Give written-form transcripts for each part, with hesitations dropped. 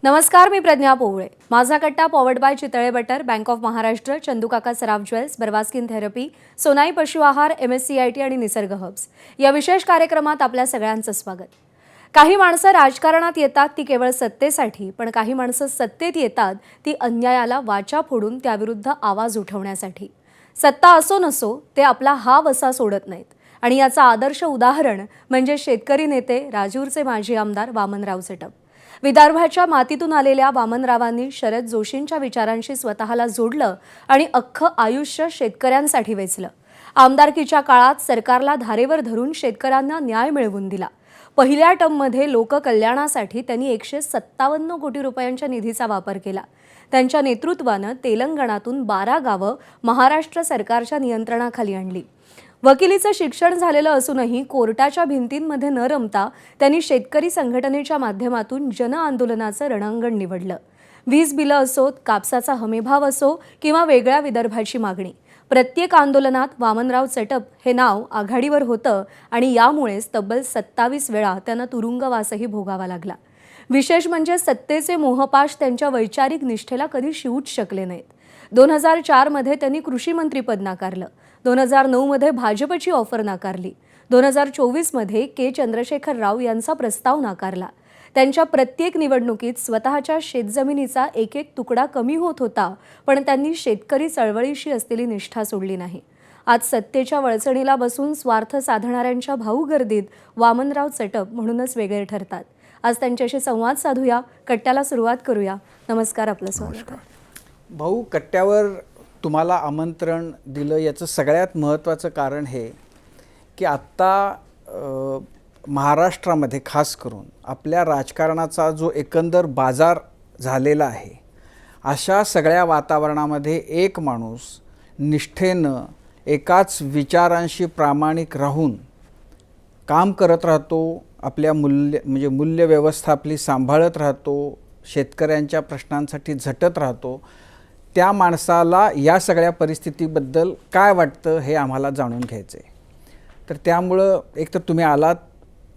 नमस्कार, मी Pragya Powale. Majha Katta powered by Chitale Butter, Bank of Maharashtra, Chandukaka Saraf Jewels, Barvaskin Therapy, Sonai Pashu Aahar, MSCIT आणि निसर्ग हब्स या विशेष कार्यक्रमात आपल्या सगळ्यांचं स्वागत. काही माणसं राजकारणात येतात ती केवळ सत्तेसाठी, पण काही माणसं सत्तेत येतात ती अन्यायाला वाचा फोडून त्याविरुद्ध आवाज उठवण्यासाठी. सत्ता असो नसो ते आपला हा वसा सोडत नाहीत आणि याचा आदर्श उदाहरण म्हणजे शेतकरी नेते राजूरचे माजी आमदार वामनराव चटप. विदर्भाच्या मातीतून आलेल्या वामनरावांनी शरद जोशींच्या विचारांशी स्वतःला जोडलं आणि अख्खं आयुष्य शेतकऱ्यांसाठी वेचलं. आमदारकीच्या काळात सरकारला धारेवर धरून शेतकऱ्यांना न्याय मिळवून दिला. पहिल्या टर्ममध्ये लोककल्याणासाठी त्यांनी 157 कोटी रुपयांच्या निधीचा वापर केला. त्यांच्या नेतृत्वानं तेलंगणातून 12 गावं महाराष्ट्र सरकारच्या नियंत्रणाखाली आणली. वकिलीचं शिक्षण झालेलं असूनही कोर्टाच्या भिंतींमध्ये न रमता त्यांनी शेतकरी संघटनेच्या माध्यमातून जनआंदोलनाचं रणांगण निवडलं. वीज बिलं असोत, कापसाचा हमीभाव असो किंवा वेगळ्या विदर्भाची मागणी, प्रत्येक आंदोलनात वामनराव चटप हे नाव आघाडीवर होतं आणि यामुळेच तब्बल 27 वेळा त्यांना तुरुंगवासही भोगावा लागला. विशेष म्हणजे सत्तेचे मोहपाश त्यांच्या वैचारिक निष्ठेला कधी शिवूच शकले नाहीत. 2004 मध्ये त्यांनी कृषी मंत्रीपद नाकारलं. 2009 मध्ये भाजपची ऑफर नाकारली. 2024 मध्ये के चंद्रशेखर राव यांचा प्रस्ताव नाकारला. त्यांच्या प्रत्येक निवडणुकीत स्वतःच्या शेतजमिनीचा एक एक तुकडा कमी होत होता, पण त्यांनी शेतकरी चळवळीशी असलेली निष्ठा सोडली नाही. आज सत्तेच्या वळचणीला बसून स्वार्थ साधणाऱ्यांच्या भाऊ गर्दीत वामनराव चटप म्हणूनच वेगळे ठरतात. आज त्यांच्याशी संवाद साधूया, कट्ट्याला सुरुवात करूया. नमस्कार, आपलं स्वागत. भाऊ, कट्ट्यावर तुम्हाला आमंत्रण दिलं याचं सगळ्यात महत्त्वाचं कारण हे की आत्ता महाराष्ट्रामध्ये खास करून आपल्या राजकारणाचा जो एकंदर बाजार झालेला आहे, अशा सगळ्या वातावरणामध्ये एक माणूस निष्ठेनं एकाच विचारांशी प्रामाणिक राहून काम करत राहतो, आपल्या मूल्यव्यवस्था आपली सांभाळत राहतो, शेतकऱ्यांच्या प्रश्नांसाठी झटत राहतो. त्या माणसाला या सगळ्या परिस्थितीबद्दल काय वाटतं हे आम्हाला जाणून घ्यायचं आहे. तर त्यामुळं एकतर तुम्ही आलात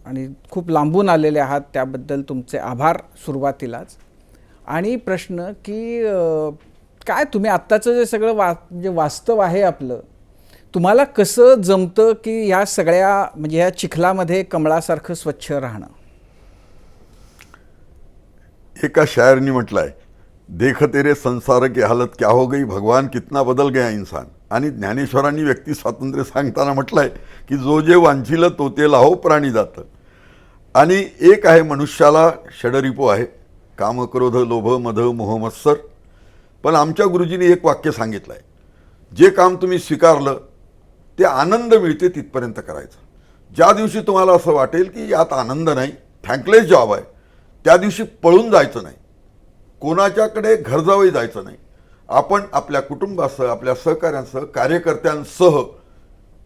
आणि खूप लांबून आलेले आहात, त्याबद्दल तुमचे आभार सुरुवातीलाच. आणि प्रश्न की काय तुम्ही आत्ताचं जे सगळं वास्तव आहे आपलं, तुम्हाला कसं जमतं की ह्या सगळ्या ह्या चिखलामध्ये कमळासारखं स्वच्छ राहणं? एका शायरनी म्हटलं आहे, देख तेरे संसार की हालत क्या हो गई, भगवान कितना बदल गया इंसान. आणि ज्ञानेश्वरांनी व्यक्ती स्वातंत्र्य सांगताना म्हटलं आहे की जो जे वांछिल तो ते लाहो प्राणी जातं. आणि एक आहे मनुष्याला षडरिपू आहे, काम, क्रोध, लोभ, मध, मोह, मत्सर. पण आमच्या गुरुजींनी एक वाक्य सांगितलं आहे, जे काम तुम्ही स्वीकारलं ते आनंद मिळते तिथपर्यंत करायचं. ज्या दिवशी तुम्हाला असं वाटेल की यात आनंद नाही, थँकलेस जॉब आहे, त्या दिवशी पळून जायचं नाही, कोणाच्याकडे घरजावही जायचं नाही. आपण आपल्या कुटुंबासह, आपल्या सहकाऱ्यांसह, कार्यकर्त्यांसह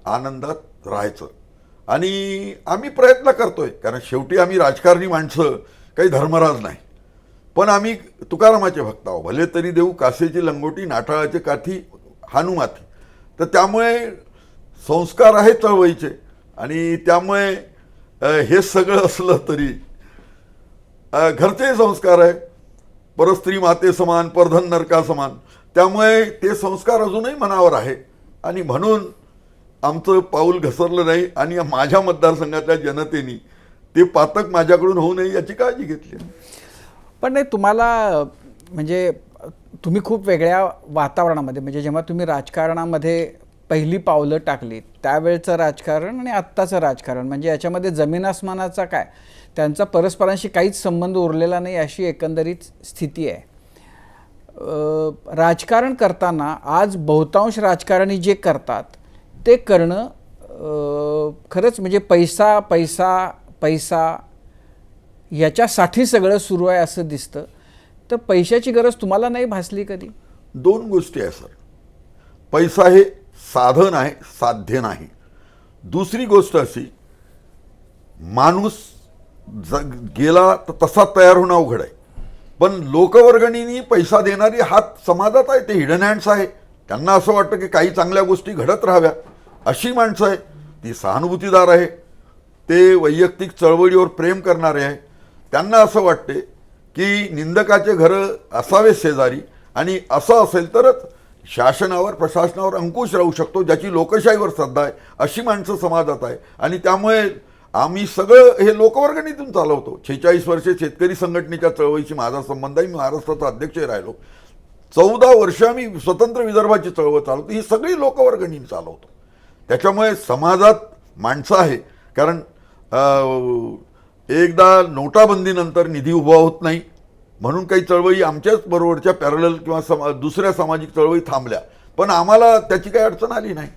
आनंदात राहायचं. आणि आम्ही प्रयत्न करतोय, कारण शेवटी आम्ही राजकारणी माणसं काही धर्मराज नाही, पण आम्ही तुकारामाचे भक्त आहोत. भले तरी देऊ कासेची लंगोटी, नाठाळाचे काठी हानू माथी. तर त्यामुळे संस्कार आहेत चळवळीचे. आणि त्यामुळे हे सगळं असलं तरी घरचे संस्कार आहे, परस्त्री माते समान, परधन नरका समान. त्यामुळे ते संस्कार अजूनही मनावर आहे. आणि म्हणून आमचं पाऊल घसरलं नाही. आणि माझ्या मतदारसंघातल्या जनतेने ते पातक माझ्याकडून होऊ नये याची काळजी घेतली. पण नाही, तुम्हाला तुम्ही खूप वेगळ्या वातावरणामध्ये जेव्हा तुम्ही राजकारणामध्ये पहिली पावलं टाकली त्यावेळचं राजकारण आणि आत्ताचं राजकारण याच्यामध्ये जमीन आसमानाचा काय, त्यांचा परस्परांशी काहीच संबंध उरलेला नाही अशी एकंदरीत स्थिती आहे. राजकारण करताना आज बहुतांश राजकारणी जे करतात ते करणं खरंच पैसा पैसा पैसा याच्यासाठी सगळं सुरू आहे असं दिसतं. तर पैशाची गरज तुम्हाला नाही भासली कधी? दोन गोष्टी आहे सर. पैसा हे साधन आहे, साध्य नाही. दुसरी गोष्ट अशी, माणूस गेला तर तसा तयार होणं अवघड आहे. पण लोकवर्गणींनी पैसा देणारी हात समाजात आहे, ते हिडन हँड्स आहे. त्यांना असं वाटतं की काही चांगल्या गोष्टी घडत राहाव्या, अशी माणसं आहे. ती सहानुभूतीदार आहे, ते वैयक्तिक चळवळीवर प्रेम करणारे आहे. त्यांना असं वाटते की निंदकाचे घरं असावे शेजारी, आणि असं असेल तरच शासनावर प्रशासनावर अंकुश राहू शकतो, ज्याची लोकशाहीवर श्रद्धा आहे, अशी माणसं समाजात आहे. आणि त्यामुळे आम्ही सगळं हे लोकवर्गणीतून चालवतो. 46 वर्षे शेतकरी संघटनेच्या चळवळीशी माझा संबंध आहे. मी महाराष्ट्राचा अध्यक्षही राहिलो. 14 वर्ष आम्ही स्वतंत्र विदर्भाची चळवळ चालवतो. ही सगळी लोकवर्गणी चालवतो. त्याच्यामुळे समाजात माणसं आहे. कारण एकदा नोटाबंदीनंतर निधी उभा होत नाही म्हणून काही चळवळी आमच्याच बरोबरच्या पॅरलल किंवा दुसऱ्या सामाजिक चळवळी थांबल्या, पण आम्हाला त्याची काही अडचण आली नाही.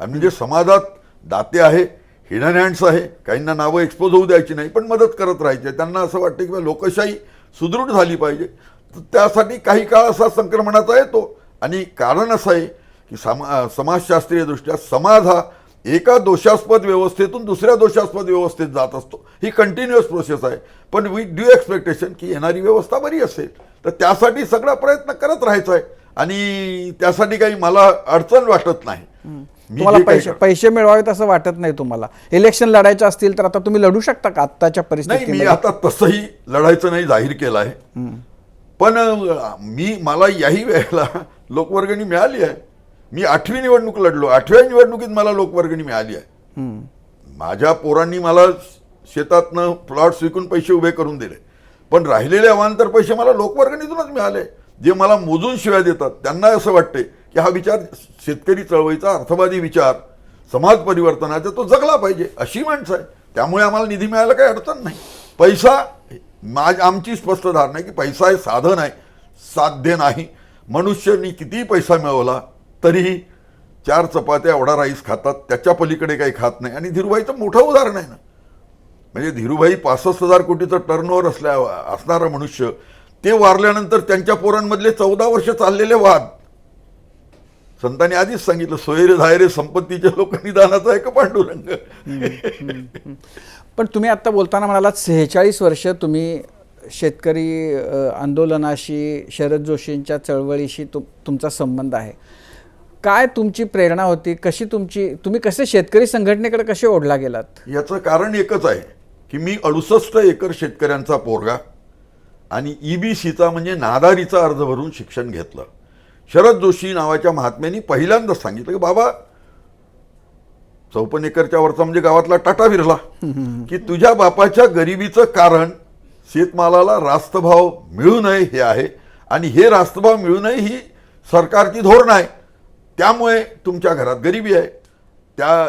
म्हणजे समाजात दाते आहे, हिडन हँड्स आहे, काहींना नावं एक्सपोज होऊ द्यायची नाही, पण मदत करत राहायची. त्यांना असं वाटतं की लोकशाही सुदृढ झाली पाहिजे. तर त्यासाठी काही काळ असा संक्रमणाचा येतो. आणि कारण असं आहे की समाजशास्त्रीय दृष्ट्या समाज हा एका दोषास्पद व्यवस्थेतून दुसऱ्या दोषास्पद व्यवस्थेत जात असतो. ही कंटिन्युअस प्रोसेस आहे. पण वी ड्यू एक्सपेक्टेशन की येणारी व्यवस्था बरी असेल, तर त्यासाठी सगळा प्रयत्न करत राहायचा आहे. आणि त्यासाठी काही मला अडचण वाटत नाही. तुम्हाला पैसे मिळवावेत असं वाटत नाही तुम्हाला? इलेक्शन लढायचं असतील तर आता तुम्ही लढू शकता का आत्ताच्या नाही, परिस्थितीत? मी आता तसंही लढायचं नाही जाहीर केलं आहे. पण मला याही वेळेला लोकवर्गणी मिळाली आहे. मी 8वी निवडणूक लढलो. 8व्या निवडणुकीत मला लोकवर्गणी मिळाली आहे. माझ्या पोरांनी मला शेतातनं प्लॉट्स विकून पैसे उभे करून दिले, पण राहिलेले अवांतर पैसे मला लोकवर्गणीतूनच मिळाले. जे मला मोजून शिव्या देतात त्यांना असं वाटते की हा विचार शेतकरी चळवळीचा अर्थवादी विचार समाज परिवर्तनाचा तो जगला पाहिजे, अशी माणसं आहे. त्यामुळे आम्हाला निधी मिळायला काही अडचण नाही. पैसा आमची स्पष्ट धारणा आहे की पैसा हे साधन आहे, साध्य नाही. मनुष्यानी कितीही पैसा मिळवला तरीही 4 चपात्या एवढा राईस खातात, त्याच्या पलीकडे काही खात नाही. आणि धीरूभाईचं मोठं उदाहरण आहे ना. म्हणजे धीरूभाई 65,000 कोटीचं टर्नओव्हर असणारा मनुष्य, ते वारल्यानंतर त्यांच्या पोरांमधले 14 वर्ष चाललेले वाद, संतांनी आधीच सांगितलं, सोयरे धायरे संपत्तीच्या लोक निदानाचा आहे का पांडुरंग. पण तुम्ही आता बोलताना म्हणालात 46 वर्ष तुम्ही शेतकरी आंदोलनाशी, शरद जोशींच्या चळवळीशी तुमचा संबंध आहे. काय तुमची प्रेरणा होती? तुम्ही कसे शेतकरी संघटनेकडे कसे ओढला गेलात? याचं कारण एकच आहे की मी 68 एकर शेतकऱ्यांचा पोरगा आणि EBCचा म्हणजे नादारीचा अर्ज भरून शिक्षण घेतलं. शरद जोशी नावाच्या महात्म्यांनी पहिल्यांदाच सांगितलं की बाबा, 54 एकरच्या वरचा म्हणजे गावातला टाटा विरला, की तुझ्या बापाच्या गरिबीचं कारण शेतमालाला रास्त भाव मिळू नये हे आहे. आणि हे रास्त भाव मिळू नये ही सरकारची धोरण आहे. त्यामुळे तुमच्या घरात गरिबी आहे.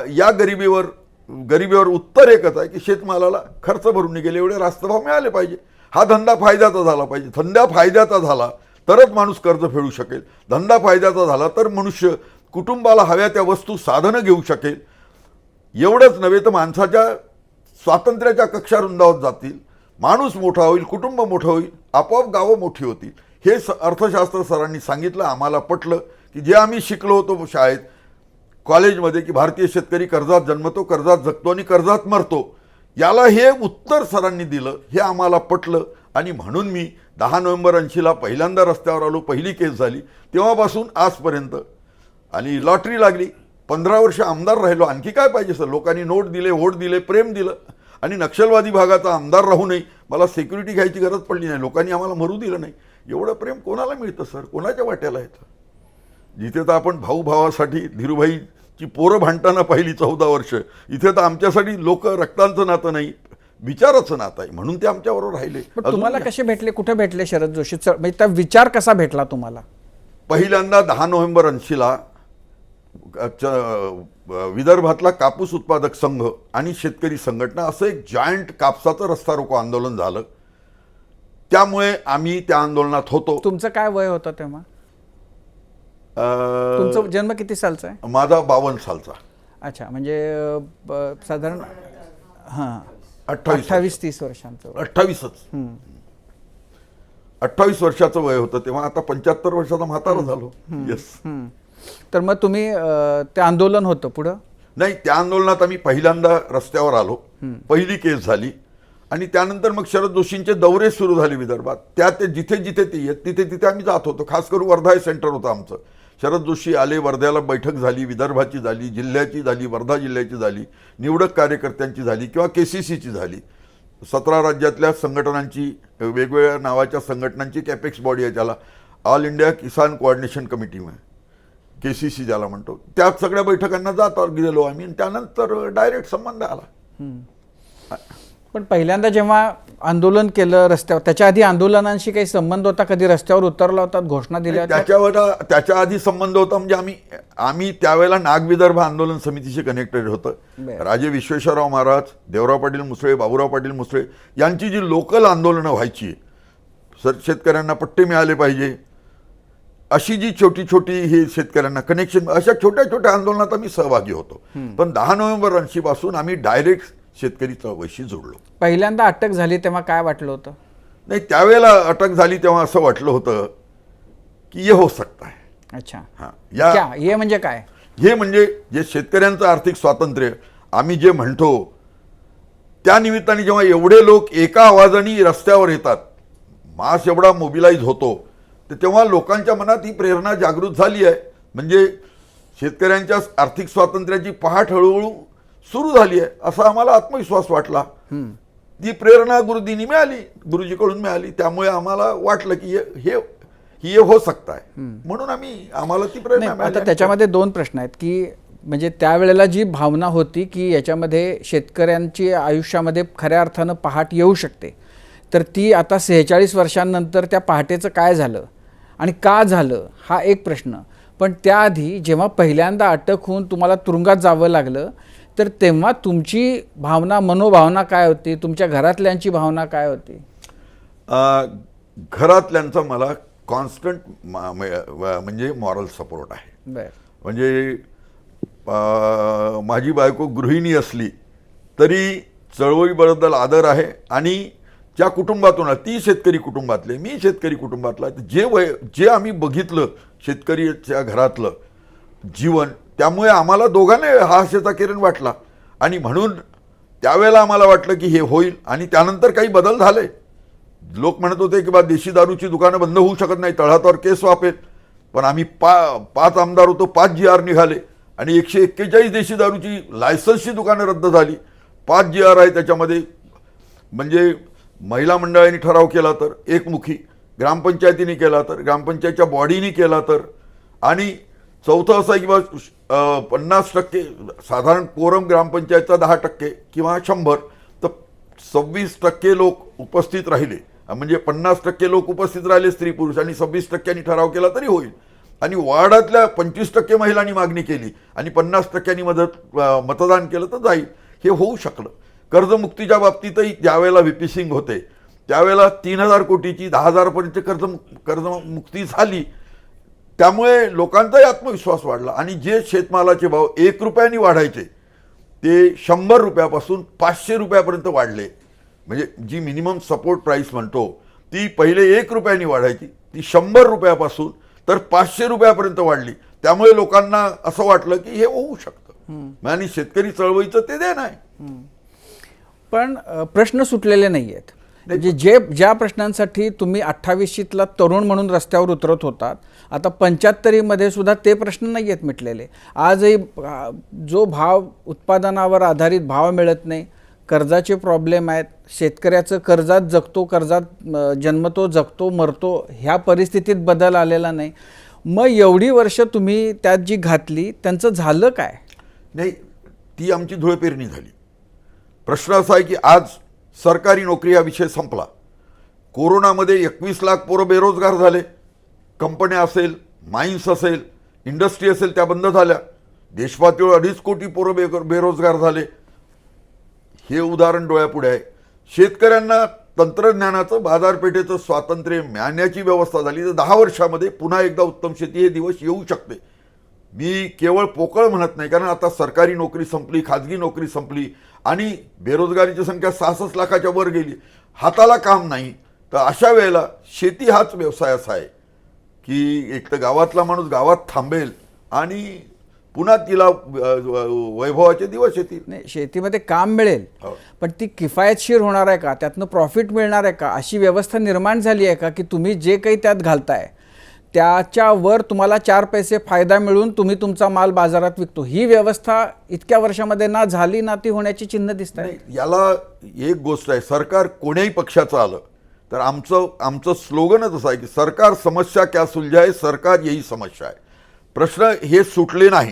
या गरिबीवर उत्तर एकच आहे की शेतमालाला खर्च भरून निघेल एवढे रास्त भाव मिळाले पाहिजे. हा धंदा फायद्याचा झाला पाहिजे. धंदा फायद्याचा झाला तरच माणूस कर्ज फेडू शकेल. धंदा फायद्याचा झाला तर मनुष्य कुटुंबाला हव्या त्या वस्तू साधनं घेऊ शकेल. एवढंच नव्हे तर माणसाच्या स्वातंत्र्याच्या कक्षा रुंदावत जातील, माणूस मोठा होईल, कुटुंब मोठं होईल, आपोआप गावं मोठी होतील. हे अर्थशास्त्र सरांनी सांगितलं. आम्हाला पटलं की जे आम्ही शिकलो होतो शाळेत, कॉलेजमध्ये, की भारतीय शेतकरी कर्जात जन्मतो, कर्जात जगतो आणि कर्जात मरतो, याला हे उत्तर सरांनी दिलं. हे आम्हाला पटलं. आणि म्हणून मी 10 नोव्हेंबर 80ला पहिल्यांदा रस्त्यावर आलो. पहिली केस झाली. तेव्हापासून आजपर्यंत आणि लॉटरी लागली. 15 वर्ष आमदार राहिलो. आणखी काय पाहिजे सर? लोकांनी नोट दिले, वोट दिले, प्रेम दिलं. आणि नक्षलवादी भागाचा आमदार राहूनही मला सिक्युरिटी घ्यायची गरज पडली नाही. लोकांनी आम्हाला मरू दिलं नाही. एवढं प्रेम कोणाला मिळतं सर? कोणाच्या वाट्याला येतं? जिथे तर आपण भाऊ भावासाठी धीरूभाईची पोरं भांडताना पाहिली 14 वर्ष, इथे तर आमच्यासाठी लोक रक्तांचं नातं नाही, विचाराचं नातं आहे. म्हणून ते आमच्याबरोबर राहिले. पण तुम्हाला कसे भेटले? कुठे भेटले शरद जोशी? म्हणजे त्या विचार कसा भेटला तुम्हाला? पहिल्यांदा 10 नोव्हेंबर 80ला विदर्भातला कापूस उत्पादक संघ आणि शेतकरी संघटना असं एक जॉईंट कापसाचं रस्ता रोको आंदोलन झालं. त्यामुळे आम्ही त्या आंदोलनात होतो. तुमचं काय वय होतं तेव्हा? तुमचा जन्म किती सालचा आहे? माझा 52 सालचा. अच्छा, म्हणजे साधारण 28-30 वर्षांचं. 28 वर्षाचं वय होतं तेव्हा. आता 75 वर्षाचा म्हातारा झालो. येस. तर मग तुम्ही ते आंदोलन होतं पुढं? नाही, त्या आंदोलनात आम्ही पहिल्यांदा रस्त्यावर आलो. पहिली केस झाली. आणि त्यानंतर मग शरद जोशींचे दौरे सुरू झाले विदर्भात. ते जिथे जिथे ते येत तिथे आम्ही जात होतो. खास करून वर्धा हे सेंटर होतं आमचं. शरद जोशी आले, वर्ध्याला बैठक झाली, विदर्भाची झाली, जिल्ह्याची झाली, वर्धा जिल्ह्याची झाली, निवडक कार्यकर्त्यांची झाली किंवा KCCची झाली. 17 राज्यातल्या संघटनांची वेगवेगळ्या नावाच्या संघटनांची एक अपेक्स बॉडी आहे, ज्याला ऑल इंडिया किसान कोऑर्डिनेशन कमिटी KCC ज्याला म्हणतो, त्या सगळ्या बैठकांना गेलो आम्ही आणि त्यानंतर डायरेक्ट संबंध आला. पण पहिल्यांदा जेव्हा आंदोलन केलं रस्त्यावर, त्याच्या आधी आंदोलनांशी काही संबंध होता? कधी रस्त्यावर उतरला होता, घोषणा दिल्या होत्या? त्याच्या आधी संबंध होता. म्हणजे आम्ही त्यावेळेला नागविदर्भ आंदोलन समितीशी कनेक्टेड होतं. राजे विश्वेश्वरराव महाराज, देवराव पाटील मुसळे, बाबूराव पाटील मुसळे यांची जी लोकल आंदोलनं व्हायची, शेतकऱ्यांना पट्टे मिळाले पाहिजे, अशी जी छोटी छोटी ही शेतकऱ्यांना कनेक्शन, अशा छोट्या छोट्या आंदोलनात आम्ही सहभागी होतो. पण 10 नोव्हेंबर 80 पासून आम्ही डायरेक्ट शेतकरी चळवळीशी जोडलो. पहिल्यांदा अटक झाली तेव्हा काय वाटलं होतं? नाही, त्यावेळेला अटक झाली तेव्हा असं वाटलं होतं की ये हो सकता है. अच्छा, हां, हे म्हणजे काय? हे म्हणजे जे शेतकऱ्यांचं आर्थिक स्वातंत्र्य आम्ही जे म्हणतो, त्या निमित्ताने जेव्हा एवढे लोक एका आवाजाने रस्त्यावर येतात, मास एवढा मोबिलाईज होतो, तर तेव्हा लोकांच्या मनात ही प्रेरणा जागृत झाली आहे. म्हणजे शेतकऱ्यांच्या आर्थिक स्वातंत्र्याची पहाट हळूहळू सुरू झाली आहे असा आम्हाला आत्मविश्वास वाटला. ती प्रेरणा गुरुजींनी मिळाली, गुरुजीकडून मिळाली. त्यामुळे आम्हाला वाटलं की हे हो सकता है, म्हणून आम्हाला ती प्रेरणा मिळाली. आता त्याच्यामध्ये 2 प्रश्न आहेत की म्हणजे त्यावेळेला जी भावना होती की याच्यामध्ये शेतकऱ्यांची आयुष्यामध्ये खऱ्या अर्थानं पहाट येऊ शकते, तर ती आता 46 वर्षांनंतर त्या पहाटेचं काय झालं आणि का झालं हा एक प्रश्न. पण त्याआधी जेव्हा पहिल्यांदा अटक होऊन तुम्हाला तुरुंगात जावं लागलं, तर तेव्हा तुमची भावना, मनोभावना काय होती? तुमच्या घरातल्यांची भावना काय होती? घरातल्यांचा मला कॉन्स्टंट म्हणजे मॉरल सपोर्ट आहे. म्हणजे माझी बायको गृहिणी असली तरी चळवळीबद्दल आदर आहे. आणि ज्या कुटुंबातून, ती शेतकरी कुटुंबातले, मी शेतकरी कुटुंबातला, जे आम्ही बघितलं शेतकरीच्या घरातलं जीवन, त्यामुळे आम्हाला दोघांना हा आशेचा किरण वाटला. आणि म्हणून त्यावेळेला आम्हाला वाटलं की हे होईल. आणि त्यानंतर काही बदल झाले. लोक म्हणत होते की बा देशी दारूची दुकानं बंद होऊ शकत नाही, तळहातावर केस वापेल. पण आम्ही 5 आमदार होतो, 5 GR निघाले आणि 141 देशी दारूची लायसन्सची दुकानं रद्द झाली. 5 GR आहे त्याच्यामध्ये. म्हणजे महिला मंडळाने ठराव केला तर एकमुखी, ग्रामपंचायतीने केला तर, ग्रामपंचायतच्या बॉडीने केला तर, आणि चौथं असं की बा 50% साधारण कोरम ग्रामपंचायतचा 10% किंवा 100, तर 26% लोक उपस्थित राहिले. म्हणजे 50% लोक उपस्थित राहिले स्त्री पुरुष, आणि 26% ठराव केला तरी होईल. आणि वार्डातल्या 25% महिलांनी मागणी केली आणि 50% मतदान केलं तर जाईल. हे होऊ शकलं. कर्जमुक्तीच्या बाबतीतही ज्यावेळेला VP सिंग होते त्यावेळेला 3000 कोटीची 10,000पर्यंत कर्जमुक्ती झाली. त्यामुळे लोकांचाही आत्मविश्वास वाढला. आणि जे शेतमालाचे भाव 1 रुपयाने वाढायचे ते 100 रुपयापासून 500 रुपयापर्यंत वाढले. म्हणजे जी मिनिमम सपोर्ट प्राईस म्हणतो ती पहिले 1 रुपयाने वाढायची, ती 100 रुपयापासून तर 500 रुपयापर्यंत वाढली. त्यामुळे लोकांना असं वाटलं की हे होऊ शकतं. आणि शेतकरी चळवळीचं ते देणं आहे. पण प्रश्न सुटलेले नाही आहेत. म्हणजे ज्या प्रश्नांसाठी तुम्ही 28शीतला तरुण म्हणून रस्त्यावर उतरत होतात, आता 75मध्ये सुद्धा ते प्रश्न नाही आहेत मिटलेले. आजही जो भाव, उत्पादनावर आधारित भाव मिळत नाही, कर्जाचे प्रॉब्लेम आहेत, शेतकऱ्याचं कर्जात जगतो, कर्जात जन्मतो, जगतो, मरतो, ह्या परिस्थितीत बदल आलेला नाही. मग एवढी वर्ष तुम्ही त्यात जी घातली त्यांचं झालं काय? नाही, ती आमची धुळपेरणी झाली. प्रश्न असा आहे की आज सरकारी नोकरी हा विषय संपला. कोरोनामध्ये 21 लाख पोरं बेरोजगार झाले. कंपन्या असेल, माइन्स असेल, इंडस्ट्री असेल, त्या बंद झाल्या. देशपातळीवर 2.5 कोटी पोरं बेरोजगार झाले. हे उदाहरण डोळ्यापुढे आहे. शेतकऱ्यांना तंत्रज्ञानाचं, बाजारपेठेचं स्वातंत्र्य मिळण्याची व्यवस्था झाली तर 10 वर्षामध्ये पुन्हा एकदा उत्तम शेती हे दिवस येऊ शकते. मी केवळ पोकळ म्हणत नाही, कारण आता सरकारी नोकरी संपली, खाजगी नोकरी संपली आणि बेरोजगारीची संख्या 66 लाखाच्या वर गेली. हाताला काम नाही. तर अशा वेळेला शेती हाच व्यवसाय असा आहे की एक तर गावातला माणूस गावात थांबेल आणि पुन्हा तिला वैभवाचे दिवस येतील. नाही, शेतीमध्ये काम मिळेल, पण ती किफायतशीर होणार आहे का? त्यातनं प्रॉफिट मिळणार आहे का? अशी व्यवस्था निर्माण झाली आहे का की तुम्ही जे काही त्यात घालताय त्याच्यावर तुम्हाला 4 पैसे फायदा मिळून तुम्ही तुमचा माल बाजारात विकतो? ही व्यवस्था इतक्या वर्षामध्ये ना झाली ना ती होण्याची चिन्ह दिसत आहे. याला एक गोष्ट आहे, सरकार कोण्याही पक्षाचं आलं तर आमचं स्लोगनच असं आहे की सरकार समस्या क्या सुलझाए, सरकार यही समस्या आहे. प्रश्न हे सुटले नाही,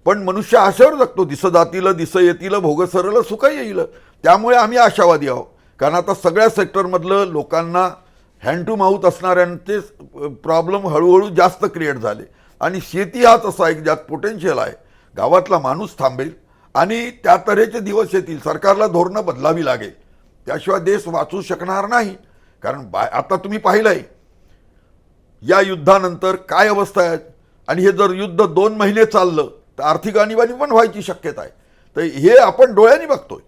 पण मनुष्य आशेवर जगतो. दिस जातील दिस येतील भोग सरल सुख येईल. त्यामुळे आम्ही आशावादी आहोत, कारण आता सगळ्या सेक्टरमधलं लोकांना हँड टू माउथ असणाऱ्यांचे प्रॉब्लेम हळूहळू जास्त क्रिएट झाले. आणि शेती हाच असा आहे की ज्यात पोटेन्शियल आहे. गावातला माणूस थांबेल आणि त्या तऱ्हेचे दिवस येतील. सरकारला धोरणं बदलावी लागेल, त्याशिवाय देश वाचू शकणार नाही. कारण आता तुम्ही पाहिलं आहे या युद्धानंतर काय अवस्था आहे. आणि हे जर युद्ध 2 महिने चाललं तर आर्थिक आणीबाणी पण व्हायची शक्यता आहे. तर हे आपण डोळ्यांनी बघतोय.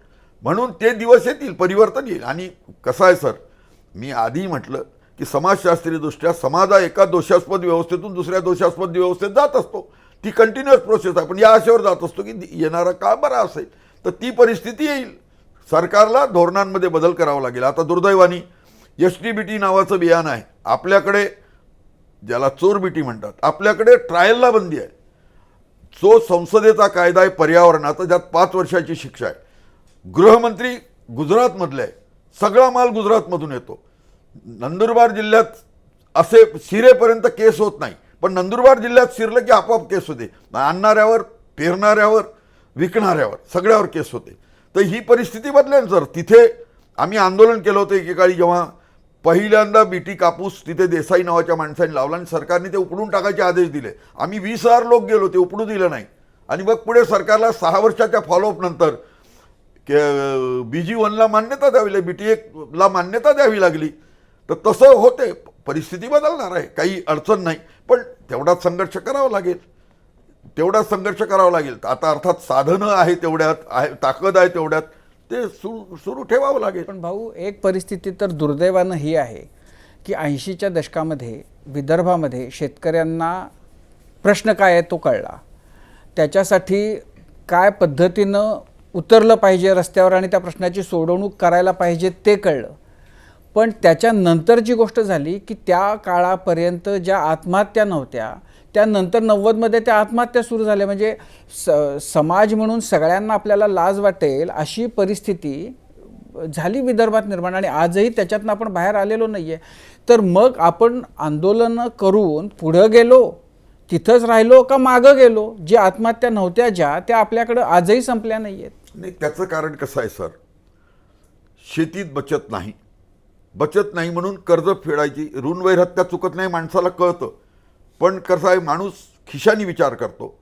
म्हणून ते दिवस येतील, परिवर्तन येईल. आणि कसं आहे सर, मी आधी म्हटलं की समाजशास्त्रीयदृष्ट्या समाज हा एका दोषास्पद व्यवस्थेतून दुसऱ्या दोषास्पद व्यवस्थेत जात असतो. ती कंटिन्युअस प्रोसेस आहे. पण या आशेवर जात असतो की येणारा काळ बरा असेल, तर ती परिस्थिती येईल. सरकारला धोरणांमध्ये बदल करावा लागेल. आता दुर्दैवानी STBT नावाचं बियाणं आहे आपल्याकडे, ज्याला चोरबिटी म्हणतात. आपल्याकडे ट्रायलला बंदी आहे. जो संसदेचा कायदा आहे पर्यावरणाचा, ज्यात 5 वर्षाची शिक्षा आहे. गृहमंत्री गुजरातमधले आहे. सगळा माल गुजरातमधून येतो. नंदुरबार जिल्ह्यात असे शिरेपर्यंत केस होत नाही, पण नंदुरबार जिल्ह्यात शिरलं की आपोआप केस होते. आणणाऱ्यावर, पेरणाऱ्यावर, विकणाऱ्यावर सगळ्यावर केस होते. तर ही परिस्थिती बदलेल सर. तिथे आम्ही आंदोलन केलं होतं एकेकाळी, जेव्हा पहिल्यांदा बीटी कापूस तिथे देसाई नावाच्या माणसाने लावला आणि सरकारने ते उपडून टाकायचे आदेश दिले. आम्ही 20,000 लोक गेलो, ते उपडू दिलं नाही. आणि मग पुढे सरकारला 6 वर्षाच्या फॉलोअप नंतर BG1ला मान्यता द्यावी लागली, BT1ला मान्यता द्यावी लागली. तर तसं होते. परिस्थिती बदलणार आहे, काही अडचण नाही. पण तेवढाच संघर्ष करावा लागेल, तेवढाच संघर्ष करावा लागेल. आता अर्थात साधनं आहे तेवढ्यात, ताकद आहे तेवढ्यात, ते सुरू ठेवावं लागेल. पण भाऊ, एक परिस्थिती तर दुर्दैवानं ही आहे की 80च्या दशकामध्ये विदर्भामध्ये शेतकऱ्यांना प्रश्न काय आहे तो कळला. त्याच्यासाठी काय पद्धतीनं उतरलं पाहिजे रस्त्यावर आणि त्या प्रश्नाची सोडवणूक करायला पाहिजे ते कळलं. पण त्याच्यानंतर जी गोष्ट झाली की त्या काळापर्यंत ज्या आत्महत्या नव्हत्या, त्यानंतर 90मध्ये त्या आत्महत्या सुरू झाल्या. म्हणजे समाज म्हणून सगळ्यांना आपल्याला लाज वाटेल अशी परिस्थिती झाली विदर्भात निर्माण. आणि आजही त्याच्यातनं आपण बाहेर आलेलो नाही आहे. तर मग आपण आंदोलनं करून पुढं गेलो, तिथंच राहिलो का मागं गेलो? जी आत्महत्या नव्हत्या ज्या, त्या आपल्याकडं आजही संपल्या नाही आहेत. नाही, त्याचं कारण कसं आहे सर, शेतीत बचत नाही. बचत नाही म्हणून कर्ज फेडायची, ऋणवैरहत्या चुकत नाही, माणसाला कळतं. पण कसं आहे, माणूस खिशानी विचार करतो.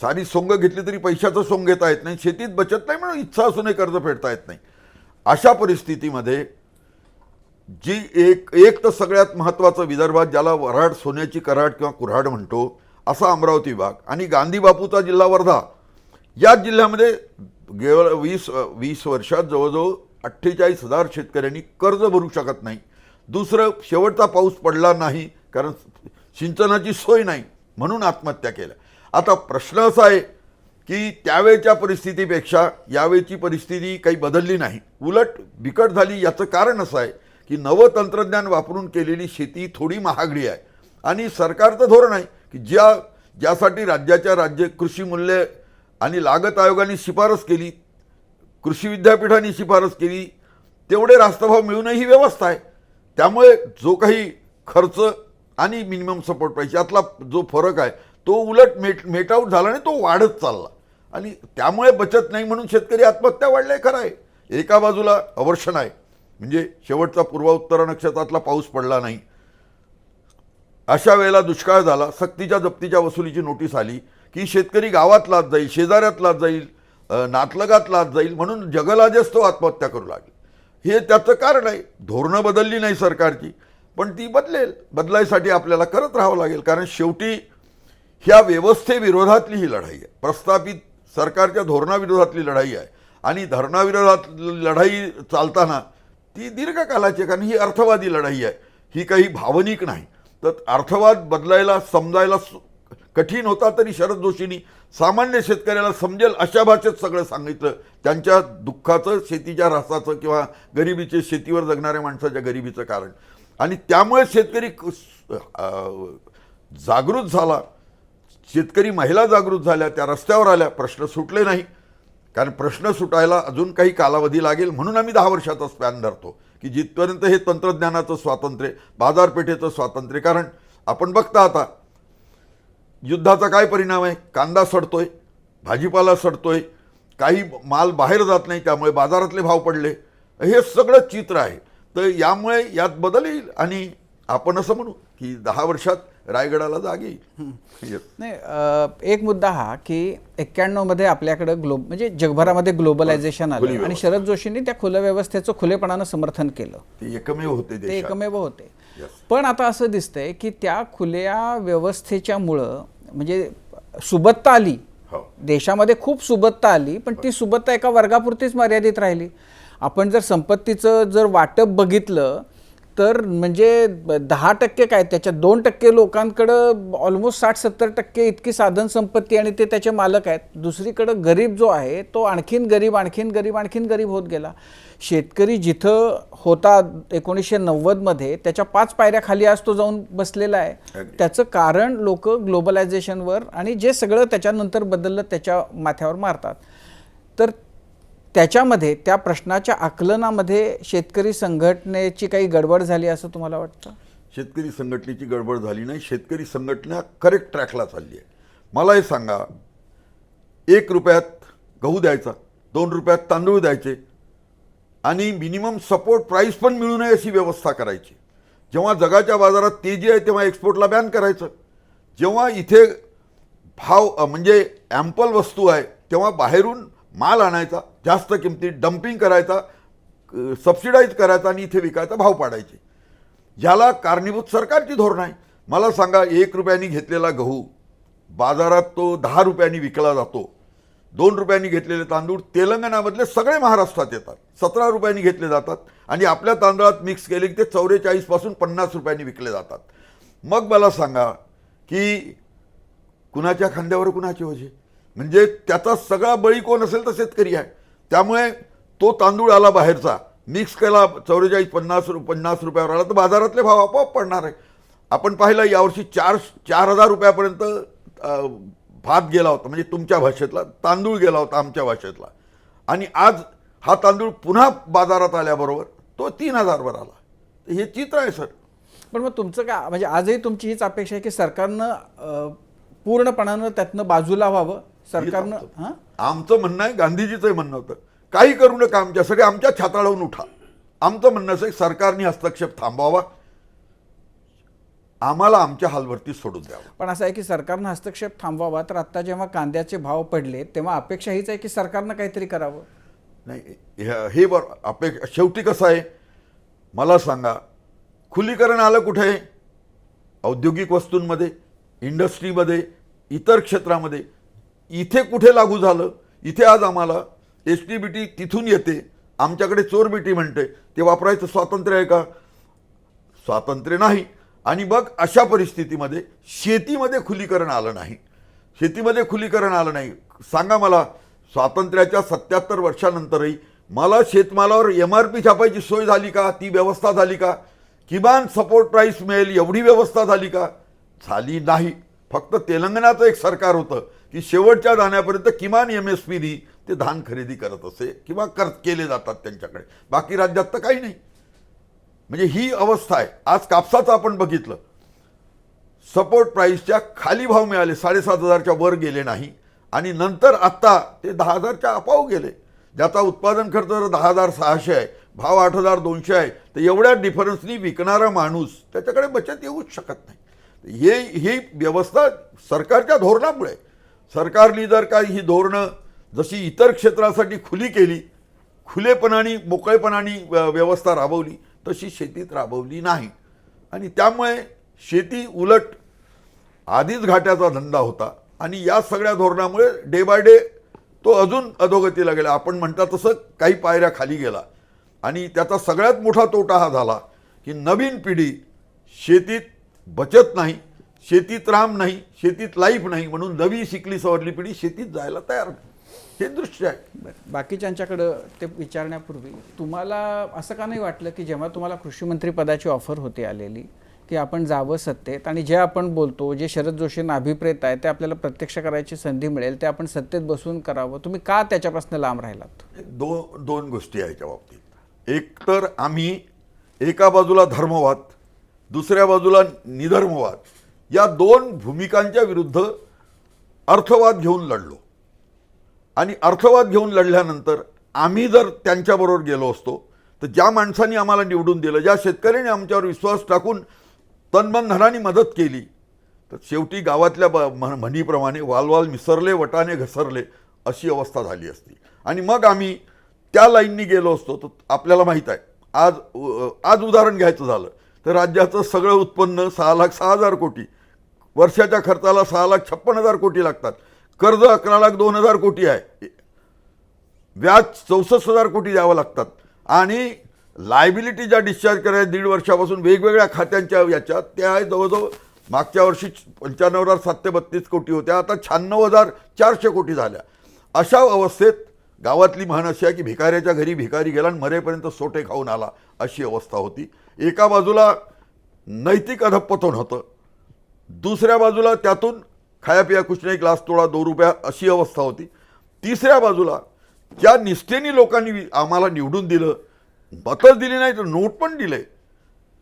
सारी सोंग घेतली तरी पैशाचं सोंग घेता येत नाही. शेतीत बचत नाही म्हणून इच्छा असूनही कर्ज फेडता येत नाही. अशा परिस्थितीमध्ये जी एक तर सगळ्यात महत्त्वाचं विदर्भात, ज्याला वऱ्हाड, सोन्याची कराड किंवा कुऱ्हाड म्हणतो, असा अमरावती विभाग आणि गांधी बापूचा जिल्हा वर्धा, या जिल्ह्यामध्ये गेल्या 20 वर्षात जवळजवळ 48,000 शेतकऱ्यांनी कर्ज भरू शकत नाही. दुसरं, शेवटचा पाऊस पडला नाही कारण सिंचनाची सोय नाही म्हणून आत्महत्या केल्या. आता प्रश्न असा आहे की त्यावेळच्या परिस्थितीपेक्षा यावेळची परिस्थिती काही बदलली नाही, उलट बिकट झाली. याचं कारण असं आहे की नवं तंत्रज्ञान वापरून केलेली शेती थोडी महागडी आहे. आणि सरकारचं धोरण आहे की ज्यासाठी राज्य कृषी मूल्य आणि लागत आयोगाने शिफारस केली, कृषी विद्यापीठाने शिफारस केली, तेवढे रास्तभाव मिळूनही ही व्यवस्था आहे. त्यामुळे जो काही खर्च आणि मिनिमम सपोर्ट प्राईस यातला जो फरक आहे तो उलट मेट आऊट झाला आणि तो वाढत चालला. आणि त्यामुळे बचत नाही म्हणून शेतकरी आत्महत्या वाढल्या, खरं आहे. एका बाजूला अवर्षण आहे, म्हणजे शेवटचा पूर्व उत्तर नक्षत्रातला पाऊस पडला नाही. अशा वेळेला दुष्काळ झाला, सक्तीच्या जप्तीच्या वसुलीची नोटीस आली की शेतकरी गावात लाच जाईल, शेजाऱ्यात लाच जाईल, नातलगात लाच जाईल, म्हणून जगलाजेच तो आत्महत्या करू लागेल. हे त्याचं कारण आहे. धोरणं बदलली नाही सरकारची, पण ती बदलायसाठी आपल्याला करत राहावं लागेल. कारण शेवटी ह्या व्यवस्थेविरोधातली ही लढाई आहे, प्रस्थापित सरकारच्या धोरणाविरोधातली लढाई आहे. आणि धोरणाविरोधात लढाई चालताना ती दीर्घकालाची आहे, कारण ही अर्थवादी लढाई आहे, ही काही भावनिक नाही. तर अर्थवाद बदलायला समजायला कठीण होता, तरी शरद जोशींनी सामान्य शेतकऱ्याला समजेल अशा भाषेत सगळं सांगितलं, त्यांच्या दुःखाचं, शेतीच्या ऱ्हासाचं किंवा गरिबीचे, शेतीवर जगणाऱ्या माणसाच्या गरिबीचं कारण. आणि त्यामुळे शेतकरी जागृत झाला, शेतकरी महिला जागृत झाल्या, त्या रस्त्यावर आल्या, प्रश्न सुटले नाही. कारण प्रश्न सुटायला अजून काही कालावधी लागेल, म्हणून आम्ही 10 वर्षाचा स्पॅन धरतो की जिथपर्यंत हे तंत्रज्ञानाचं स्वातंत्र्य, बाजारपेठेचं स्वातंत्र्य. कारण आपण बघता आता युद्धाचा काय परिणाम आहे, कांदा सडतोय, भाजीपाला सडतोय, काही माल बाहेर जात नाही, त्यामुळे बाजारातले भाव पडले, हे सगळं चित्र आहे. तर यामुळे यात बदल येईल आणि आपण असं म्हणू की 10 वर्षात रायगडाला जाग येईल. Yes. नाही, एक मुद्दा हा की 91 मध्ये आपल्याकडे म्हणजे जगभरामध्ये ग्लोबलायझेशन खुली आलं आणि व्यवस्था. शरद जोशींनी त्या खुल्या व्यवस्थेचं खुलेपणानं समर्थन केलं. ते एकमेव होते ते देशात. एकमेव होते. Yes. पण आता असं दिसतंय की त्या खुल्या व्यवस्थेच्या मुळं म्हणजे सुबत्ता आली, हो. देशामध्ये खूप सुबत्ता आली, पण ती सुबत्ता एका वर्गापुरतीच मर्यादित राहिली. आपण जर संपत्तीचं जर वाटप बघितलं तर म्हणजे 10% काय, त्याच्या 2% लोकांकडं ऑलमोस्ट 60-70% इतकी साधन संपत्ती आणि ते त्याचे मालक आहेत. दुसरीकडं गरीब जो आहे तो आणखीन गरीब होत गेला. शेतकरी जिथं होता 1990 मध्ये त्याच्या 5 पायऱ्या खाली आज तो जाऊन बसलेला आहे. त्याचं कारण लोक ग्लोबलायझेशनवर आणि जे सगळं त्याच्यानंतर बदललं त्याच्या माथ्यावर मारतात. तर त्याच्यामध्ये त्या प्रश्नाच्या आकलनामध्ये शेतकरी संघटनेची काही गडबड झाली असं तुम्हाला वाटतं? शेतकरी संघटनेची गडबड झाली नाही. शेतकरी संघटना करेक्ट ट्रॅकला चालली आहे. मला हे सांगा, 1 रुपयात गहू द्यायचा, 2 रुपयात तांदूळ द्यायचे आणि मिनिमम सपोर्ट प्राईस पण मिळू नये अशी व्यवस्था करायची. जेव्हा जगाच्या बाजारात तेजी आहे तेव्हा एक्सपोर्टला बॅन करायचं. जेव्हा इथे भाव म्हणजे ॲम्पल वस्तू आहे तेव्हा बाहेरून माल आणायचा, जास्त किमतीत डम्पिंग करायचा, सबसिडाईज करायचा आणि इथे विकायचा, भाव पाडायचे. ज्याला कारणीभूत सरकारची धोरणं आहे. मला सांगा, 1 रुपयानी घेतलेला गहू बाजारात तो 10 रुपयांनी विकला जातो. 2 रुपयांनी घेतलेले तांदूळ तेलंगणामधले सगळे महाराष्ट्रात येतात, 17 रुपयांनी घेतले जातात आणि आपल्या तांदळात मिक्स केले की ते 44 पासून 50 रुपयांनी विकले जातात. मग मला सांगा की कुणाच्या खांद्यावर कुणाचे ओझे? म्हणजे त्याचा सगळा बळी कोण असेल तर शेतकरी आहे. त्यामुळे तो तांदूळ आला बाहेरचा, मिक्स केला, 44-50 रुपयावर आला तर बाजारातले भाव आपोआप पडणार आहे. आपण पाहिलं यावर्षी 4,000 रुपयापर्यंत भात गेला होता, म्हणजे तुमच्या भाषेतला तांदूळ गेला होता आमच्या भाषेतला, आणि आज हा तांदूळ पुन्हा बाजारात आल्याबरोबर तो 3,000 वर आला. हे चित्र आहे सर. पण मग तुमचं काय म्हणजे आजही तुमची हीच अपेक्षा आहे की सरकारनं पूर्णपणानं त्यातनं बाजूला व्हावं? सरकारनं हां, आमचं म्हणणं आहे, गांधीजीचंही म्हणणं होतं, काही करू नका आमच्यासाठी, आमच्या छाताळवून उठा. आमचं म्हणणं असं आहे, सरकारने हस्तक्षेप थांबवावा, आम्हाला आमच्या हालवरती सोडून द्यावं. पण असं आहे की सरकारनं हस्तक्षेप थांबवावा, तर आत्ता जेव्हा कांद्याचे भाव पडले तेव्हा अपेक्षा हीच आहे की सरकारनं काहीतरी करावं. नाही, हे शेवटी कसं आहे मला सांगा, खुलीकरण आलं कुठे? औद्योगिक वस्तूंमध्ये, इंडस्ट्रीमध्ये, इतर क्षेत्रामध्ये. इथे कुठे लागू झालं? इथे आज आम्हाला STBT तिथून येते, आमच्याकडे चोरबिटी म्हणते, ते वापरायचं स्वातंत्र्य आहे का? स्वातंत्र्य नाही. आणि मग अशा परिस्थितीमध्ये शेतीमध्ये खुलीकरण आलं नाही. शेतीमध्ये खुलीकरण आलं नाही. सांगा मला, स्वातंत्र्याच्या 77 वर्षानंतरही मला शेतमालावर MRP छापायची सोय झाली का? ती व्यवस्था झाली का? किमान सपोर्ट प्राईस मिळेल एवढी व्यवस्था झाली का? झाली नाही. फक्त तेलंगणाचं एक सरकार होतं की शेवटच्या दाण्यापर्यंत किमान MSP नी ते धान खरेदी करत असे किंवा केले जातात त्यांच्याकडे. बाकी राज्यात तर काही नाही. म्हणजे ही अवस्था आहे. आज कापसाचं आपण बघितलं, सपोर्ट प्राईसच्या खाली भाव मिळाले, 7,500च्या वर गेले नाही, आणि नंतर आत्ता ते 10,000च्या आपाव गेले. ज्याचा उत्पादन खर्च 10,600 आहे, भाव 8,200 आहे, तर एवढ्या डिफरन्सनी विकणारा माणूस त्याच्याकडे बचत येऊच शकत नाही. ही व्यवस्था सरकारच्या धोरणामुळे. सरकारने जर का ही धोरणं जशी इतर क्षेत्रासाठी खुली केली, खुलेपणाने मोकळेपणाने व्यवस्था राबवली, तशी शेतीत राबवली नाही. आणि त्यामुळे शेती उलट आधीच घाट्याचा धंदा होता आणि या सगळ्या धोरणामुळे डे बाय डे तो अजून अधोगतीला गेला. आपण म्हणता तसं काही पायऱ्या खाली गेला. आणि त्याचा सगळ्यात मोठा तोटा हा झाला की नवीन पिढी शेतीत बचत नाही, शेतीत राम नाही, शेतीत लाईफ नाही, म्हणून नवी शिकली सवरली पिढी शेतीत जायला तयार नाही. हे दृश्य आहे. बाकीच्यांच्याकडं ते विचारण्यापूर्वी तुम्हाला असं का नाही वाटलं की जेव्हा तुम्हाला कृषी मंत्री पदाची ऑफर होती आलेली, की आपण जावं सत्तेत आणि जे आपण बोलतो, जे शरद जोशींना अभिप्रेत आहे ते आपल्याला प्रत्यक्ष करायची संधी मिळेल, ते आपण सत्तेत बसून करावं. तुम्ही का त्याच्यापासून लांब राहिलात? दोन गोष्टी आहे याच्या बाबतीत. एक तर आम्ही एका बाजूला धर्मवाद, दुसऱ्या बाजूला निधर्मवाद, या दोन भूमिकांच्या विरुद्ध अर्थवाद घेऊन लढलो. आणि अर्थवाद घेऊन लढल्यानंतर आम्ही जर त्यांच्याबरोबर गेलो असतो तर ज्या माणसांनी आम्हाला निवडून दिलं, ज्या शेतकऱ्यांनी आमच्यावर विश्वास टाकून तनमन धनाने मदत केली, तर शेवटी गावातल्या म्हणीप्रमाणे वालवाल मिसरले वटाने घसरले अशी अवस्था झाली असती. आणि मग आम्ही त्या लाईननी गेलो असतो तर आपल्याला माहीत आहे, आज उदाहरण घ्यायचं झालं तर राज्याचं सगळं उत्पन्न 6,06,000 कोटी, वर्षाच्या खर्चाला 6,56,000 कोटी लागतात, कर्ज 11,02,000 कोटी आहे, व्याज 64,000 कोटी द्यावं लागतात, आणि लायबिलिटी ज्या डिस्चार्ज करायच्या 1.5 वर्षापासून वेगवेगळ्या खात्यांच्या याच्या त्या जवळजवळ मागच्या वर्षी 95,732 कोटी होत्या, आता 96,400 कोटी झाल्या. अशा अवस्थेत गावातली म्हण अशी आहे की भिकाऱ्याच्या घरी भिकारी गेला आणि मरेपर्यंत सोटे खाऊन आला, अशी अवस्था होती. एका बाजूला नैतिक अधपतन होतं, दुसऱ्या बाजूला त्यातून खाया पिया कुछ नाही, ग्लास तोडा 2 रुपया अशी अवस्था होती. तिसऱ्या बाजूला ज्या निष्ठेने लोकांनी आम्हाला निवडून दिलं, मतच दिली नाही तर नोट पण दिले,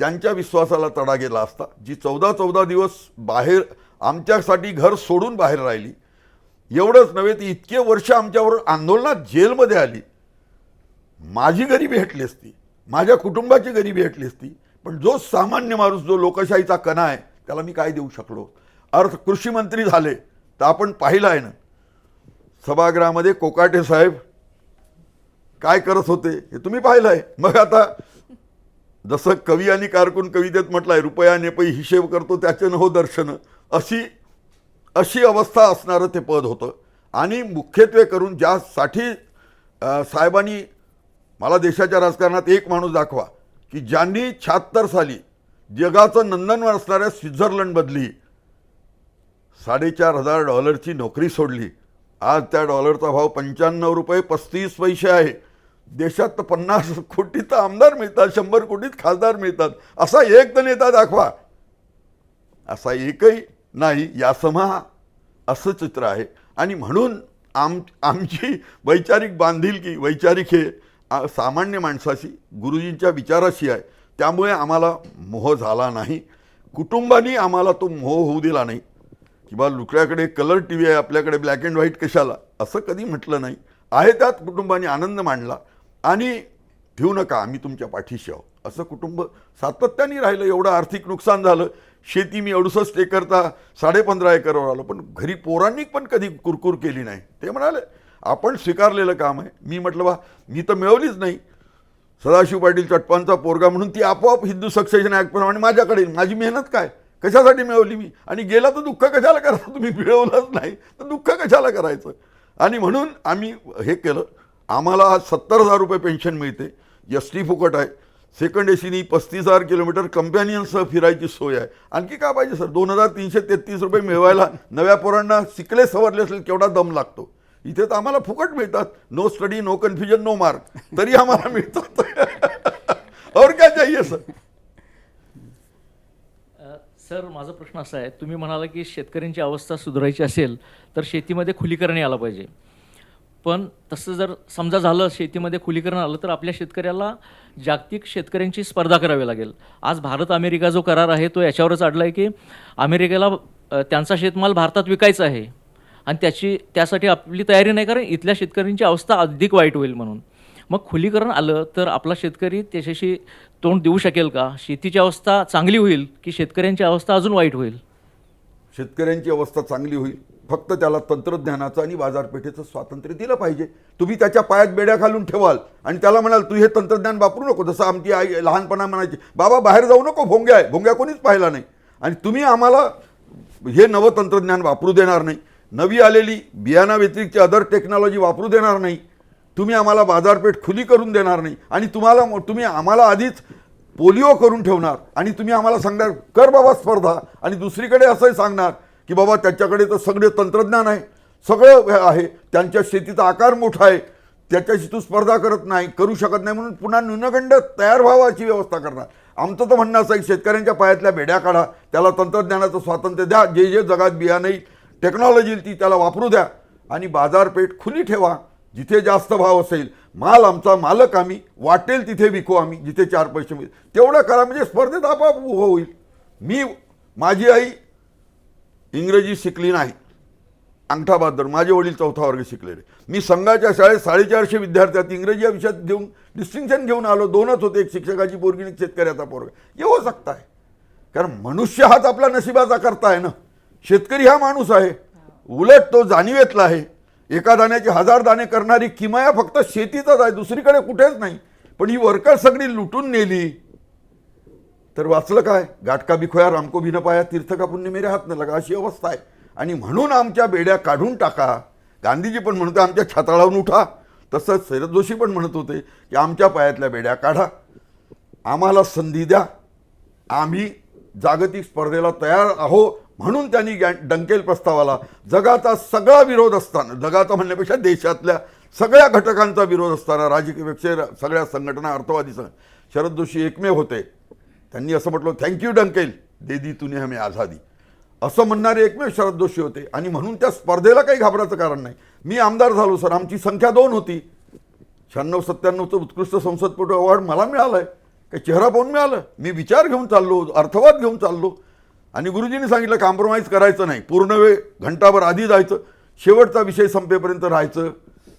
त्यांच्या विश्वासाला तडा गेला असता. जी 14 दिवस बाहेर आमच्यासाठी घर सोडून बाहेर राहिली, एवढंच नव्हे ती इतके वर्ष आमच्यावर आंदोलनात जेलमध्ये आली, माझी गरिबी हटली असती, माझ्या कुटुंबाची गरिबी हटली असती, पण जो सामान्य माणूस, जो लोकशाहीचा कणा आहे, त्याला मी काय देऊ शकलो. कृषी मंत्री झाले तर आपण पाहिलं आहे ना, सभागृहामध्ये कोकाटे साहेब काय करत होते हे तुम्ही पाहिलं आहे. मग आता जसं कवी आणि कारकून कवितेत म्हटलं आहे, रुपया नेपै हिशेब करतो त्याचे न हो दर्शन, अशी अवस्था असणारं ते पद होतं. आणि मुख्यत्वे करून ज्यासाठी साहेबांनी मला देशाच्या राजकारणात एक माणूस दाखवा की ज्यांनी 76 साली जगाचं नंदनवन असणाऱ्या स्वित्झर्लंडमधली $4,500 नोकरी सोडली. आज त्या डॉलरचा भाव 95 रुपये 35 पैसे आहे. देशात तर 50 कोटीत आमदार मिळतात, 100 कोटीत खासदार मिळतात. असा एक तर नेता दाखवा, असा एकही नाही. यासमहा असं चित्र आहे. आणि म्हणून आमची वैचारिक बांधिलकी, वैचारिक हे सामान्य माणसाशी, गुरुजींच्या विचाराशी आहे. त्यामुळे आम्हाला मोह झाला नाही. कुटुंबानी आम्हाला तो मोह होऊ दिला नाही की बा लुकड्याकडे कलर टी व्ही आहे, आपल्याकडे ब्लॅक अँड व्हाईट कशाला, असं कधी म्हटलं नाही. आहे त्यात कुटुंबाने आनंद मांडला आणि भिवू नका, आम्ही तुमच्या पाठीशी आहोत असं कुटुंब सातत्याने राहिलं. एवढं आर्थिक नुकसान झालं, शेती मी 68 एकरचा 15.5 एकरवर आलो, पण घरी पोरांनी पण कधी कुरकुर केली नाही. ते म्हणाले आपण स्वीकारलेलं काम आहे. मी म्हटलं बा मी तर मिळवलीच नाही, सदाशिव पाटील चटपांचा पोरगा म्हणून ती आपोआप हिंदू सक्सेशन ॲक्टप्रमाणे माझ्याकडे, माझी मेहनत काय, कशासाठी मिळवली मी, आणि गेला तर दुःख कशाला करायचं, तुम्ही मिळवलंच नाही तर दुःख कशाला करायचं. आणि म्हणून आम्ही हे केलं. आम्हाला आज 70,000 रुपये पेन्शन मिळते, एस.टी फुकट आहे, सेकंड एसीनी 35,000 किलोमीटर कंपॅनियनसह फिरायची सोय आहे. आणखी काय पाहिजे सर? 2,333 रुपये मिळवायला नव्या पोरांना शिकले सवरले असेल केवढा दम लागतो. इथे तर आम्हाला फुकट मिळतात, no study no confusion no mark, तरी आम्हाला मिळतात. और क्या चाहिए सर? सर माझा प्रश्न असा आहे, तुम्ही म्हणाला की शेतकऱ्यांची अवस्था सुधारायची असेल तर शेतीमध्ये खुलीकरण यायला पाहिजे. पण तसं जर समजा झालं, शेतीमध्ये खुलीकरण आलं तर आपल्या शेतकऱ्याला जागतिक शेतकऱ्यांची स्पर्धा करावी लागेल. आज भारत अमेरिका जो करार आहे तो याच्यावरच अडला आहे की अमेरिकेला त्यांचा शेतमाल भारतात विकायचा आहे आणि त्यासाठी आपली तयारी नाही, कारण इथल्या शेतकऱ्यांची अवस्था अधिक वाईट होईल म्हणून. मग खुलीकरण आलं तर आपला शेतकरी त्याच्याशी तोंड देऊ शकेल का? शेतीची अवस्था चांगली होईल की शेतकऱ्यांची अवस्था अजून वाईट होईल? शेतकऱ्यांची अवस्था चांगली होईल, फक्त त्याला तंत्रज्ञानाचं आणि बाजारपेठेचं स्वातंत्र्य दिलं पाहिजे. तुम्ही त्याच्या पायात बेड्या घालून ठेवाल आणि त्याला म्हणाल तू हे तंत्रज्ञान वापरू नको, जसं आमची आई लहानपणा म्हणायची बाबा बाहेर जाऊ नको, भोंग्या आहे, भोंग्या कोणीच पाहिला नाही, आणि तुम्ही आम्हाला हे नवं तंत्रज्ञान वापरू देणार नाही, नवी आलेली बियाणा व्यतिरिक्त अदर टेक्नॉलॉजी वापरू देणार नाही, तुम्ही आम्हाला बाजारपेठ खुली करून देणार नाही, आणि तुम्ही आम्हाला आधीच पोलिओ करून ठेवणार आणि तुम्ही आम्हाला सांगणार कर बाबा स्पर्धा, आणि दुसरीकडे असंही सांगणार की बाबा त्याच्याकडे तर सगळे तंत्रज्ञान आहे, सगळं आहे, त्यांच्या शेतीचा आकार मोठा आहे, त्याच्याशी तू स्पर्धा करत नाही, करू शकत नाही, म्हणून पुन्हा न्यूनगंड तयार व्हावाची व्यवस्था करणार. आमचं तर म्हणणं असं आहे की शेतकऱ्यांच्या पायातल्या बेड्या काढा, त्याला तंत्रज्ञानाचं स्वातंत्र्य द्या, जे जे जगात बियाणे टेक्नॉलॉजी ती त्याला वापरू द्या आणि बाजारपेठ खुली ठेवा. जिथे जास्त भाव असेल, माल आमचा, मालक आम्ही, वाटेल तिथे विकू आम्ही, जिथे 4 पैसे मिळतील तेवढं करा, म्हणजे स्पर्धेत आपोआप उभं होईल. माझी आई इंग्रजी शिकली नाही, अंगठा बहादर. माझे वडील 4था वर्ग शिकलेले. मी संघाच्या शाळेत 450 विद्यार्थ्यात इंग्रजी या विषयात घेऊन डिस्टिंक्शन घेऊन आलो. 2च होते, एक शिक्षकाची पोरगी आणि एक शेतकऱ्याचा पोरगा. ये हो सकता है, कारण मनुष्य हाच आपल्या नशिबाचा करता आहे ना. शेतकरी हा माणूस आहे, उलट तो जाणीवेतला आहे. एका दाण्याचे 1000 दाणे करणारी किमया फक्त शेतीतच आहे, दुसरीकडे कुठेच नाही. पण ही वर्कर सगळी लुटून नेली तर वाचलं काय? गाठका बिखोया रामको भी न पाया, तीर्थ का पुण्य मेरे हात न लगा, अशी अवस्था आहे. आणि म्हणून आमच्या बेड्या काढून टाका. गांधीजी पण म्हणते आमच्या छाताळावरून उठा, तसंच शरद जोशी पण म्हणत होते की आमच्या पायातल्या बेड्या काढा, आम्हाला संधी द्या, आम्ही जागतिक स्पर्धेला तयार आहो. म्हणून त्यांनी डंकेल प्रस्तावाला जगाचा सगळा विरोध असताना, जगाचा म्हणण्यापेक्षा देशातल्या सगळ्या घटकांचा विरोध असताना, राजकीय पक्ष, सगळ्या संघटना, अर्थवादी शरद जोशी एकमेव होते. त्यांनी असं म्हटलं, थँक्यू डंकेल, दे दी तूने हमें आझादी, असं म्हणणारे एकमेव शरद जोशी होते. आणि म्हणून त्या स्पर्धेला काही घाबरायचं कारण नाही. मी आमदार झालो सर, आमची संख्या 2 होती. 96-97चं उत्कृष्ट संसदपटू अवॉर्ड मला मिळालं आहे, काही चेहरा पाहून मिळालं. मी विचार घेऊन चाललो, अर्थवाद घेऊन चाललो. आणि गुरुजींनी सांगितलं कॉम्प्रोमाइज करायचं नाही, पूर्ण वेळ घंटाभर आधी जायचं, शेवटचा विषय संपेपर्यंत राहायचं.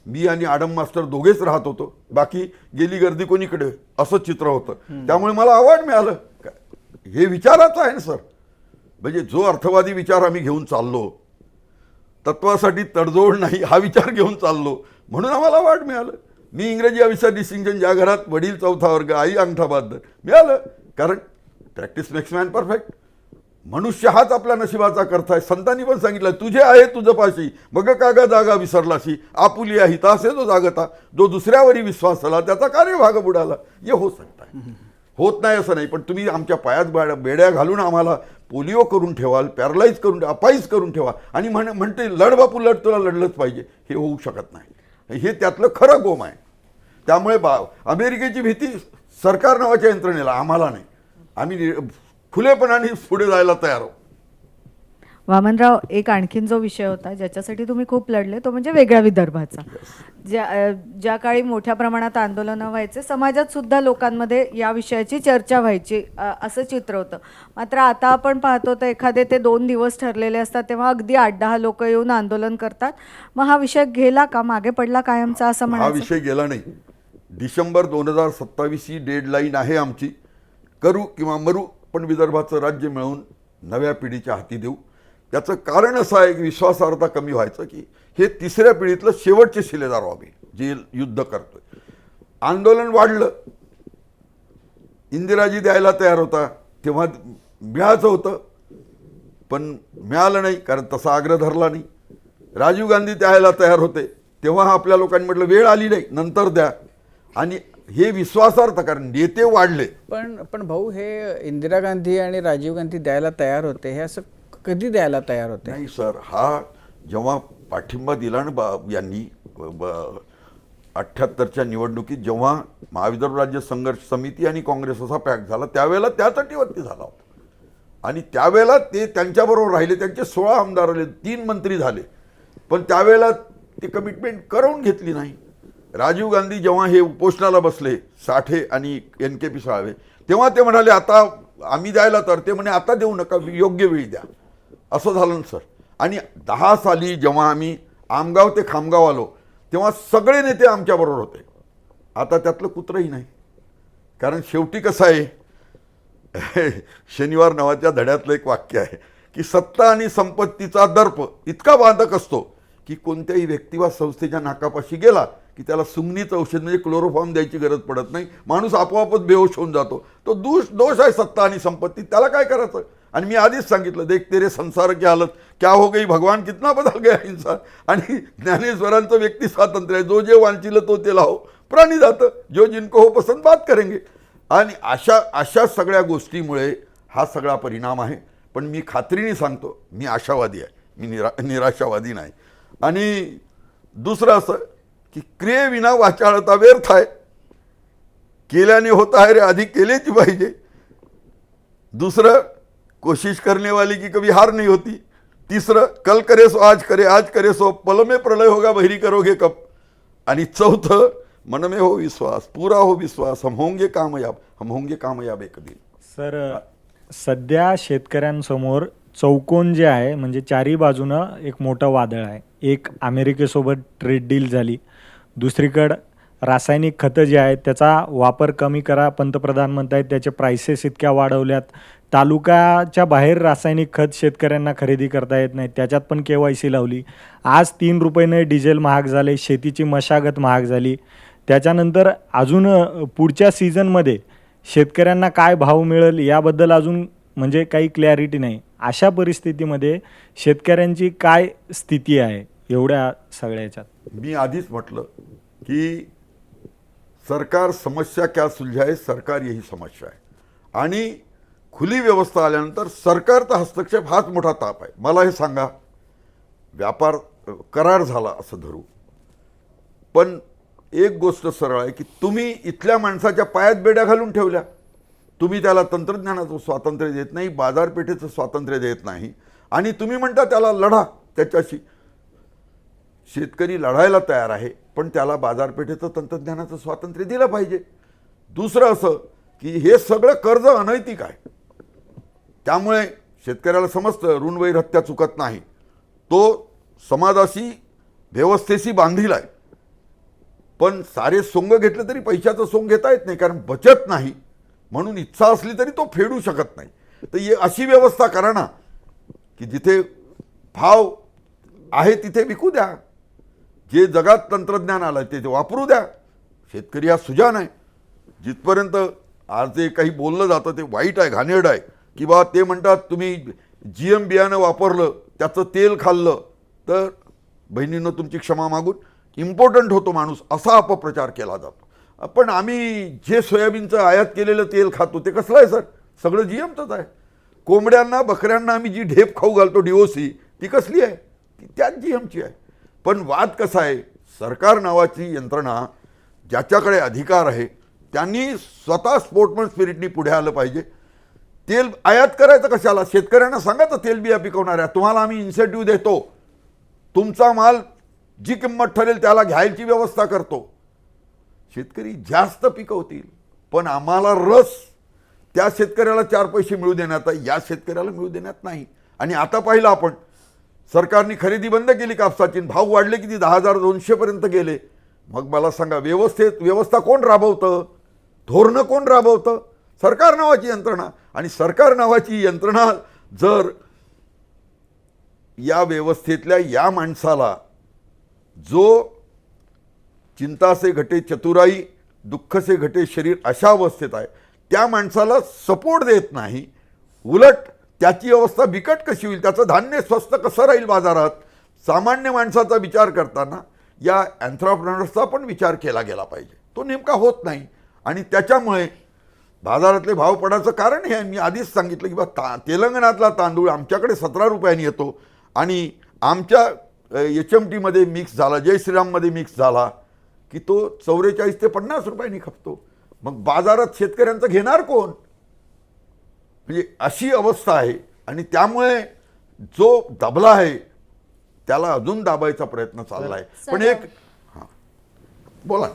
मी आणि आडम मास्टर दोघेच राहत होतो, बाकी गेली गर्दी कोणीकडे, असं चित्र होतं. त्यामुळे मला अवॉर्ड मिळालं. हे विचाराचं आहे ना सर. म्हणजे जो अर्थवादी विचार आम्ही घेऊन चाललो, तत्वासाठी तडजोड नाही हा विचार घेऊन चाललो, म्हणून आम्हाला अवॉर्ड मिळालं. मी इंग्रजी या विषयात डिस्टिंक्शन, ज्या घरात वडील 4था वर्ग, आई अंगठा बहादर, मिळालं. कारण प्रॅक्टिस मेक्स मॅन परफेक्ट. मनुष्य हाच आपल्या नशिबाचा करता आहे. संतांनी पण सांगितलं, तुझे आहे तुझं पाशी, मग कागा जागा विसरलाशी, आपुली आहे तासे जो जागता, जो दुसऱ्यावरी विश्वास झाला त्याचा कार्य भाग बुडाला. हे होऊ शकत आहे, होत नाही असं नाही. पण तुम्ही आमच्या पायात बेड्या घालून आम्हाला पोलिओ करून ठेवाल, पॅरलाईज करून, अपाईज करून ठेवा आणि म्हणते लढ बापू लढ, तुला लढलंच पाहिजे. हे होऊ शकत नाही. हे त्यातलं खरं गोम आहे. त्यामुळे अमेरिकेची भीती सरकार नावाच्या यंत्रणेला, आम्हाला नाही. आम्ही खुलेपणाने पुढे जायला तयार आहोत. वामनराव, एक आणखीन जो विषय होता ज्याच्यासाठी तुम्ही खूप लढले तो म्हणजे वेगळ्या विदर्भाचा. ज्या काळी मोठ्या प्रमाणात आंदोलनं व्हायचे, समाजात सुद्धा लोकांमध्ये या विषयाची चर्चा व्हायची, असं चित्र होतं. मात्र आता आपण पाहतो तर एखादे ते 2 दिवस ठरलेले असतात तेव्हा अगदी 8-10 लोक येऊन आंदोलन करतात. मग हा विषय गेला का, मागे पडला कायमचा असं हा म्हणायचं? विषय गेला नाही. डिसेंबर 2027 ही डेडलाईन आहे आमची. करू किंवा मरू, पण विदर्भाचं राज्य मिळवून नव्या पिढीच्या हाती देऊ. त्याचं कारण असं आहे की विश्वासार्हता कमी व्हायचं की हे 3ऱ्या पिढीतलं शेवटचे शिलेदार व्हावे जे युद्ध करतोय. आंदोलन वाढलं, इंदिराजी द्यायला तयार होता, तेव्हा मिळायचं होतं पण मिळालं नाही, कारण तसा आग्रह धरला नाही. राजीव गांधी द्यायला तयार होते, तेव्हा आपल्या लोकांनी म्हटलं वेळ आली नाही, नंतर द्या. आणि हे विश्वासार्थ, कारण नेते वाढले. पण भाऊ, हे इंदिरा गांधी आणि राजीव गांधी द्यायला तयार होते, हे असं कधी द्यायला तयार होते? नाही सर, हा जेव्हा पाठिंबा दिला ना यांनी 78च्या निवडणुकीत, जेव्हा महाविदर्भ राज्य संघर्ष समिती आणि काँग्रेस असा पॅक झाला, त्यावेळेला त्याच अटीवरती झाला होता. आणि त्यावेळेला ते त्यांच्याबरोबर राहिले, त्यांचे 16 आमदार आले, 3 मंत्री झाले, पण त्यावेळेला ते कमिटमेंट करून घेतली नाही. राजीव गांधी जेव्हा हे उपोषणाला बसले, साठे आणि NKP साळवे, तेव्हा ते म्हणाले आता आम्ही द्यायला, तर ते म्हणे आता देऊ नका, योग्य वेळी द्या. असं झालं ना सर. आणि 10 साली जेव्हा आम्ही आमगाव ते खामगाव आलो, तेव्हा सगळे नेते आमच्याबरोबर होते. आता त्यातलं कुत्रंही नाही. कारण शेवटी कसं आहे, शनिवार नावाच्या धड्यातलं एक वाक्य आहे की सत्ता आणि संपत्तीचा दर्प इतका बाधक असतो की कोणत्याही व्यक्ती वा संस्थेच्या नाकापाशी गेला की त्याला सुमनीचं औषध म्हणजे क्लोरोफॉर्म द्यायची गरज पडत नाही, माणूस आपोआपच बेहोश होऊन जातो. तो दोष आहे सत्ता आणि संपत्ती, त्याला काय करायचं? आणि मी आधीच सांगितलं, देख तेरे संसार की हालत क्या हो गई, भगवान कितना बदल गया इंसान. आणि ज्ञानेश्वरांचं व्यक्ती स्वातंत्र्य आहे, जो जे वांचिलं तो ते लाहो, प्राणी जातं, जो जिनको हो पसंत बात करेंगे. आणि अशा सगळ्या गोष्टीमुळे हा सगळा परिणाम आहे. पण मी खात्रीने सांगतो, मी आशावादी आहे, मी निराशावादी नाही. आणि दुसरं असं की क्रियेविना वाचाळता व्यर्थ आहे, केल्याने होत आहे रे, आधी केलेच पाहिजे. दूसरं, कोशिश करने वाले की कभी हार नहीं होती. तीसरं, कल करे सो आज करे सो पल में प्रलय होगा बहिरी करोगे कब. आणि चौथं, मन में हो विश्वास, पूरा हो विश्वास, हम होंगे कामयाब एक दिन. सर, सध्या शेतकऱ्यांसमोर चौकोन जे आहे म्हणजे चारी बाजूनं एक मोठं वादळ आहे. एक अमेरिकेसोबत ट्रेड डील झाली, दुसरीकडं रासायनिक खतं जे आहेत त्याचा वापर कमी करा पंतप्रधान म्हणत आहेत, त्याचे प्राइसेस इतक्या वाढवल्यात, तालुक्याच्या बाहेर रासायनिक खत शेतकऱ्यांना खरेदी करता येत नाही, त्याच्यात पण KYC लावली. आज 3 रुपयाने डिझेल महाग झाले, शेतीची मशागत महाग झाली. त्याच्यानंतर अजून पुढच्या सीझनमध्ये शेतकऱ्यांना काय भाव मिळेल याबद्दल अजून म्हणजे काही क्लॅरिटी नाही. अशा परिस्थितीमध्ये शेतकऱ्यांची काय स्थिती आहे एवढ्या सगळ्याच्यात? मी आधीच म्हटलं की सरकार समस्या क्या सुलझाए, सरकार यही समस्या आहे. आणि खुली व्यवस्था आल्यानंतर सरकारचा हस्तक्षेप हाच मोठा ताप आहे. मला हे सांगा, व्यापार करार झाला असं धरू, पण एक गोष्ट सरळ आहे की तुम्ही इथल्या माणसाच्या पायात बेड्या घालून ठेवल्या. तुम्ही त्याला तंत्रज्ञानाचं स्वातंत्र्य देत नाही, बाजारपेठेचं स्वातंत्र्य देत नाही, आणि तुम्ही म्हणता त्याला लढा त्याच्याशी. शेतकरी लढायला तयार आहे, पण त्याला बाजारपेठेचं तंत्रज्ञानाचं स्वातंत्र्य दिलं पाहिजे. दुसरं असं की हे सगळं कर्ज अनैतिक आहे. त्यामुळे शेतकऱ्याला समजतं ऋणवैर हत्या चुकत नाही, तो समाजाशी व्यवस्थेशी बांधील आहे. पण सारे सोंग घेतलं तरी पैशाचं सोंग घेता येत नाही, कारण बचत नाही, म्हणून इच्छा असली तरी तो फेडू शकत नाही. तर ही अशी व्यवस्था करा ना की जिथे भाव आहे तिथे विकू द्या. जे जगात तंत्रज्ञान आलं ते वापरू द्या. शेतकरी हा सुजाण आहे. जिथपर्यंत आज जे काही बोललं जातं ते वाईट आहे, घाणेरडं आहे. की बा ते म्हणतात तुम्ही GM बियाणं वापरलं, त्याचं तेल खाल्लं तर बहिणींनो तुमची क्षमा मागून इम्पॉर्टंट होतो माणूस, असा अपप्रचार केला जातो. पण आम्ही जे सोयाबीनचं आयात केलेलं तेल खातो ते कसलं आहे सर? सगळं GMचंच आहे. कोंबड्यांना बकऱ्यांना आम्ही जी ढेप खाऊ घालतो DOC, ती कसली आहे? ती त्याच GMची आहे. पण वाद कसा आहे, सरकार नावाची यंत्रणा ज्याच्याकडे अधिकार आहे त्यांनी स्वतः स्पोर्ट्समन स्पिरिटनी पुढे आलं पाहिजे. तेल आयात करायचं कशाला? शेतकऱ्यांना सांगायचं तेल बिया पिकवणाऱ्या तुम्हाला आम्ही इन्सेंटिव्ह देतो, तुमचा माल जी किंमत ठरेल त्याला घ्यायची व्यवस्था करतो. शेतकरी जास्त पिकवतील, पण आम्हाला रस त्या शेतकऱ्याला 4 पैसे मिळू देण्यात, या शेतकऱ्याला मिळू देण्यात नाही. आणि आता पाहिलं आपण, सरकारने खरेदी बंद केली कापसाची, भाव वाढले किती 10,200 पर्यंत गेले. मग मला सांगा व्यवस्था कोण राबवतं? धोरणं कोण राबवतं? सरकार नावाची यंत्रणा. आणि सरकार नावाची यंत्रणा जर या व्यवस्थेतल्या या माणसाला जो चिंता से घटे चतुराई, दुःख से घटे शरीर अशा अवस्थेत आहे, त्या माणसाला सपोर्ट देत नाही, उलट त्याची अवस्था बिकट कशी होईल, त्याचं धान्य स्वस्त कसं राहील बाजारात, सामान्य माणसाचा विचार करताना या एंटरप्रेन्योर्सचा पण विचार केला गेला पाहिजे. तो नेमका होत नाही. आणि त्याच्यामुळे बाजारातले भाव पडायचं कारण हे मी आधीच सांगितलं की बा तेलंगणातला तांदूळ आमच्याकडे 17 रुपयांनी येतो आणि आमच्या HMTमध्ये मिक्स झाला, जय श्रीराममध्ये मिक्स झाला की तो 44 ते 50 रुपयांनी खपतो. मग बाजारात शेतकऱ्यांचं घेणार कोण? म्हणजे अशी अवस्था आहे. आणि त्यामुळे जो दबला आहे त्याला अजून दाबायचा प्रयत्न चालला आहे. पण एक हां बोला.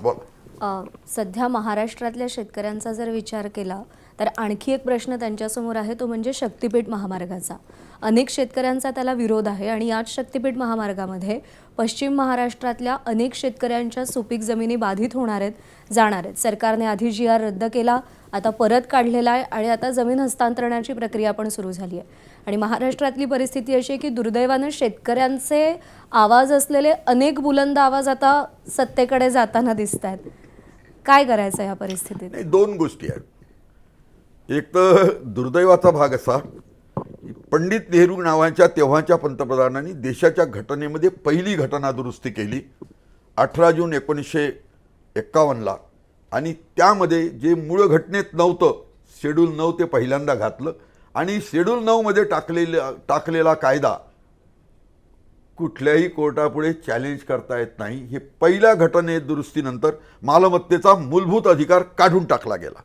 सध्या महाराष्ट्रातल्या शेतकऱ्यांचा जर विचार केला तर आणखी एक प्रश्न त्यांच्यासमोर आहे, तो म्हणजे शक्तिपीठ महामार्गाचा. अनेक शेतकऱ्यांचा त्याला विरोध आहे आणि याच शक्तिपीठ महामार्गामध्ये पश्चिम महाराष्ट्रातल्या अनेक शेतकऱ्यांच्या सुपीक जमिनी बाधित होणार आहेत, जाणार आहेत. सरकारने आधी GR रद्द केला, आता परत काढलेला आहे आणि आता जमीन हस्तांतरणाची प्रक्रिया पण सुरू झाली आहे. आणि महाराष्ट्रातली परिस्थिती अशी आहे की दुर्दैवानं शेतकऱ्यांचे आवाज असलेले अनेक बुलंद आवाज आता सत्तेकडे जाताना दिसत आहेत. काय करायचं या परिस्थितीत? नाही, 2 गोष्टी आहेत. एक तर दुर्दैवाचा भाग असा, पंडित नेहरू नावाच्या तेव्हाच्या पंतप्रधानांनी देशाच्या घटनेमध्ये पहिली घटना दुरुस्ती केली 18 जून 1951ला. आणि त्यामध्ये जे मूळ घटनेत नव्हतं, शेड्यूल 9 ते पहिल्यांदा घातलं. आणि शेड्यूल 9 मध्ये टाकलेला कायदा कुठल्याही कोर्टापुढे चॅलेंज करता येत नाही. हे पहिल्या घटने दुरुस्तीनंतर मालमत्तेचा मूलभूत अधिकार काढून टाकला गेला.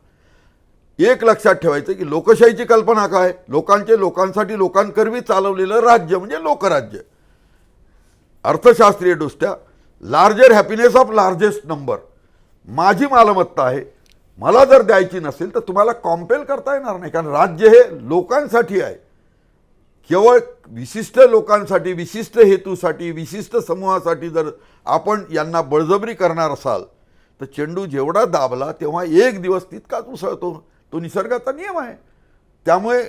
एक लक्षात ठेवायचं की लोकशाहीची कल्पना काय, लोकांचे लोकांसाठी लोकांकरवी चालवलेलं राज्य म्हणजे लोकराज्य. अर्थशास्त्रीय दृष्ट्या larger happiness of largest number. माझी मालमत्ता आहे, मला जर द्यायची नसेल तर तुम्हाला कॉम्पेल करता येणार नाही, कारण राज्य हे लोकांसाठी आहे. केवळ विशिष्ट लोकांसाठी, विशिष्ट हेतूसाठी, विशिष्ट समूहासाठी जर आपण यांना बळजबरी करणार असाल तर चेंडू जेवढा दाबला तेव्हा एक दिवस तितकाच उसळतो. तो निसर्गाचा नियम आहे. त्यामुळे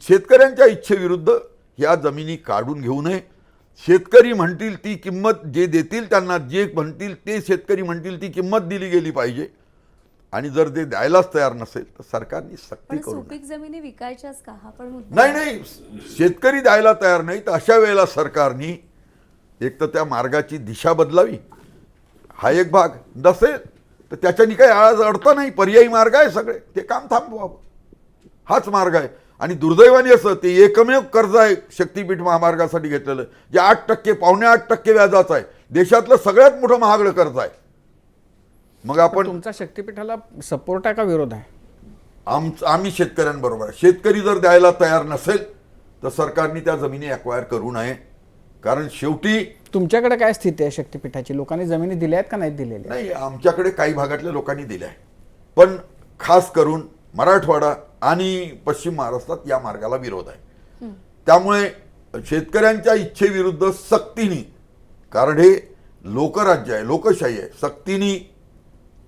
शेतकऱ्यांच्या इच्छेविरुद्ध ह्या जमिनी काढून घेऊ नये. शेतकरी म्हणतील ती किंमत, जे देतील त्यांना जे म्हणतील ते शेतकरी म्हणतील ती किंमत दिली गेली पाहिजे. आणि जर ते द्यायलाच तयार नसेल तर सरकारने सक्ती पण करू नये. सुपीक जमिनी विकायच्याच का, हा पण मुद्दा नाही नाही, शेतकरी द्यायला तयार नाही तर अशा वेळेला सरकारने एक तर त्या मार्गाची दिशा बदलावी, हा एक भाग. नसेल तर त्याच्यानी काही आज अडतं नाही, पर्यायी मार्ग आहे सगळे, ते काम थांबवावं, हाच मार्ग आहे. आणि दुर्दैवाने असं ते एकमेव कर्ज आहे शक्तीपीठ महामार्गासाठी घेतलेलं, जे 8%, 8.25% व्याजाचं आहे. देशातलं सगळ्यात मोठं महागडं कर्ज आहे. मग आपण तुमचा शक्तीपीठाला सपोर्ट आहे का विरोध आहे? आम्ही शेतकऱ्यांबरोबर आहे. शेतकरी जर द्यायला तयार नसेल तर सरकारने त्या जमिनी अक्वायर करू नये. कारण शेवटी तुमच्याकडे काय स्थिती आहे शक्तीपीठाची? लोकांनी जमिनी दिल्या आहेत का नाही दिलेल्या? नाही, आमच्याकडे काही भागातल्या लोकांनी दिल्या आहे, पण खास करून मराठवाडा आणि पश्चिम महाराष्ट्रात या मार्गाला विरोध आहे. त्यामुळे शेतकऱ्यांच्या इच्छेविरुद्ध सक्तीने, कारण हे लोकराज्य आहे, लोकशाही आहे, सक्तीने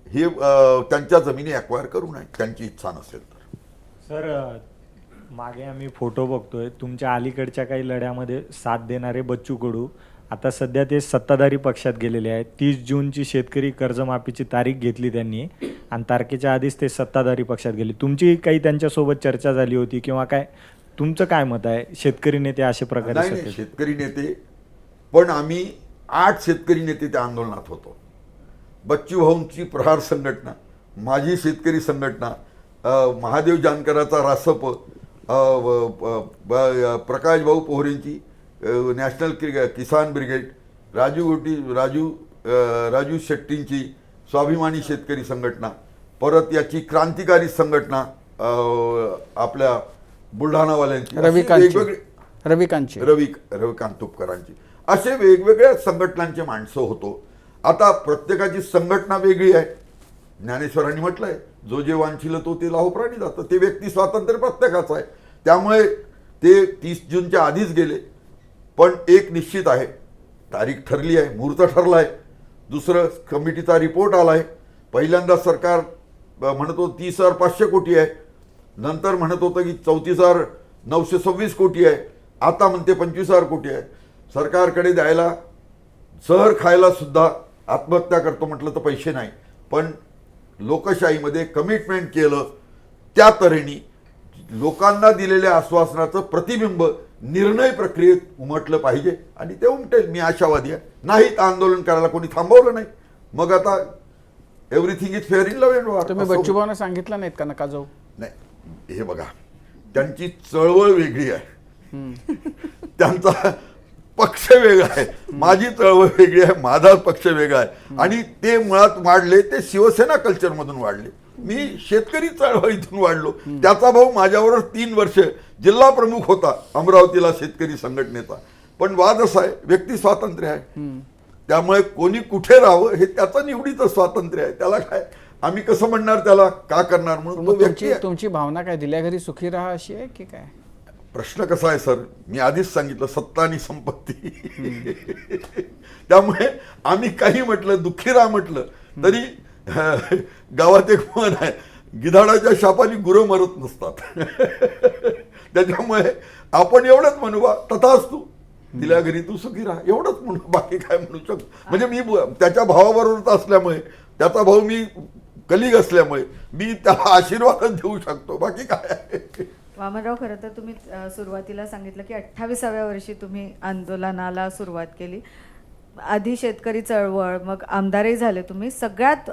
हे त्यांच्या जमिनी अक्वायर करू नये त्यांची इच्छा नसेल तर. सर, मागे आम्ही फोटो बघतोय तुमच्या अलीकडच्या काही लढ्यामध्ये साथ देणारे बच्चू कडू आता सध्या ते सत्ताधारी पक्षात गेलेले आहेत. 30 जूनची शेतकरी कर्जमाफीची तारीख घेतली त्यांनी आणि तारखेच्या आधीच ते सत्ताधारी पक्षात गेले. तुमची काही त्यांच्यासोबत चर्चा झाली होती किंवा काय, तुमचं काय मत आहे? शेतकरी नेते अशा प्रकारे नाही नाही, शेतकरी नेते, पण आम्ही 8 शेतकरी नेते त्या आंदोलनात होतो. बच्चू भाऊंची प्रहार संघटना, माझी शेतकरी संघटना, महादेव जानकराचा रासप, प्रकाश भाऊ पोहरेंची नॅशनल किसान ब्रिगेड, राजू शेट्टींची स्वाभिमानी शेतकरी संघटना, परत याची क्रांतिकारी संघटना आपल्या बुलढाणावाल्यांची, रविकांत तुपकरांची, असे वेगवेगळ्या संघटनांचे माणसं होतो. आता प्रत्येकाची संघटना वेगळी आहे. ज्ञानेश्वरांनी म्हटलंय, जो जे वांछिल तो ते लाहो प्राणी जातं. ते व्यक्ती स्वातंत्र्य प्रत्येकाचं आहे. त्यामुळे ते 30 जूनच्या आधीच गेले. पण एक निश्चित आहे, तारीख ठरली आहे, मुहूर्त ठरला आहे. दुसरं, कमिटीचा रिपोर्ट आला आहे. पहिल्यांदा सरकार म्हणत होतं 30,500 कोटी आहे, नंतर म्हणत होतं की 34,926 कोटी आहे, आता म्हणते 25,000 कोटी आहे. सरकारकडे द्यायला, सहर खायला सुद्धा आत्महत्या करतो म्हटलं तर पैसे नाही. पण लोकशाहीमध्ये कमिटमेंट केलं त्या तऱ्हेने लोकांना दिलेल्या आश्वासनाचं प्रतिबिंब निर्णय प्रक्रियेत उमटलं पाहिजे आणि ते उमटेल, मी आशावादी आहे. नाही तर आंदोलन करायला कोणी थांबवलं नाही, मग आता everything is fair in love and war. तुम्ही बच्चूभाऊंना सांगितलं नाहीत का नका जाऊ? नाही, हे बघा, त्यांची चळवळ वेगळी आहे, त्यांचा पक्ष वेगळा आहे, माझी चळवळ वेगळी आहे, माझा पक्ष वेगळा आहे. आणि ते मुळात वाढले ते शिवसेना कल्चरमधून वाढले. मी शेतकरी चळवळीतून वाढलो. त्याचा भाऊ माझ्याबरोबर 3 वर्ष जिल्हा प्रमुख होता अमरावतीला शेतकरी संघटनेचा. पण वाद असा आहे, व्यक्ती स्वातंत्र्य आहे, त्यामुळे कोणी कुठे राहावं हे त्याचं निवडीचं स्वातंत्र्य आहे. त्याला काय आम्ही कसं म्हणणार, त्याला का करणार म्हणून तो व्यक्ती आहे. तुमची भावना काय, दिल्या घरी सुखी राहा अशी आहे की काय? प्रश्न कसा आहे सर, मी आधीच सांगितलं, सत्ता आणि संपत्ती. त्यामुळे आम्ही काही म्हटलं, दुःखी राहा म्हटलं तरी गावात एक म्हण आहे, गिधाडाच्या शापाने गुरं मरत नसतात. त्याच्यामुळे आपण एवढंच म्हणू, बा तथास्तु, दिल्या घरी तू सुखी राहा, एवढंच म्हणू, बाकी काय म्हणू शकतो. म्हणजे मी त्याच्या भावाबरोबरच असल्यामुळे, त्याचा भाऊ मी कलिग असल्यामुळे मी त्याला आशीर्वाद देऊ शकतो, बाकी काय आहे. वामनराव, खरं तर तुम्ही सुरुवातीला सांगितलं की 28व्या वर्षी तुम्ही आंदोलनाला सुरुवात केली. आधी शेतकरी चळवळ, मग आमदारही झाले तुम्ही. सगळ्यात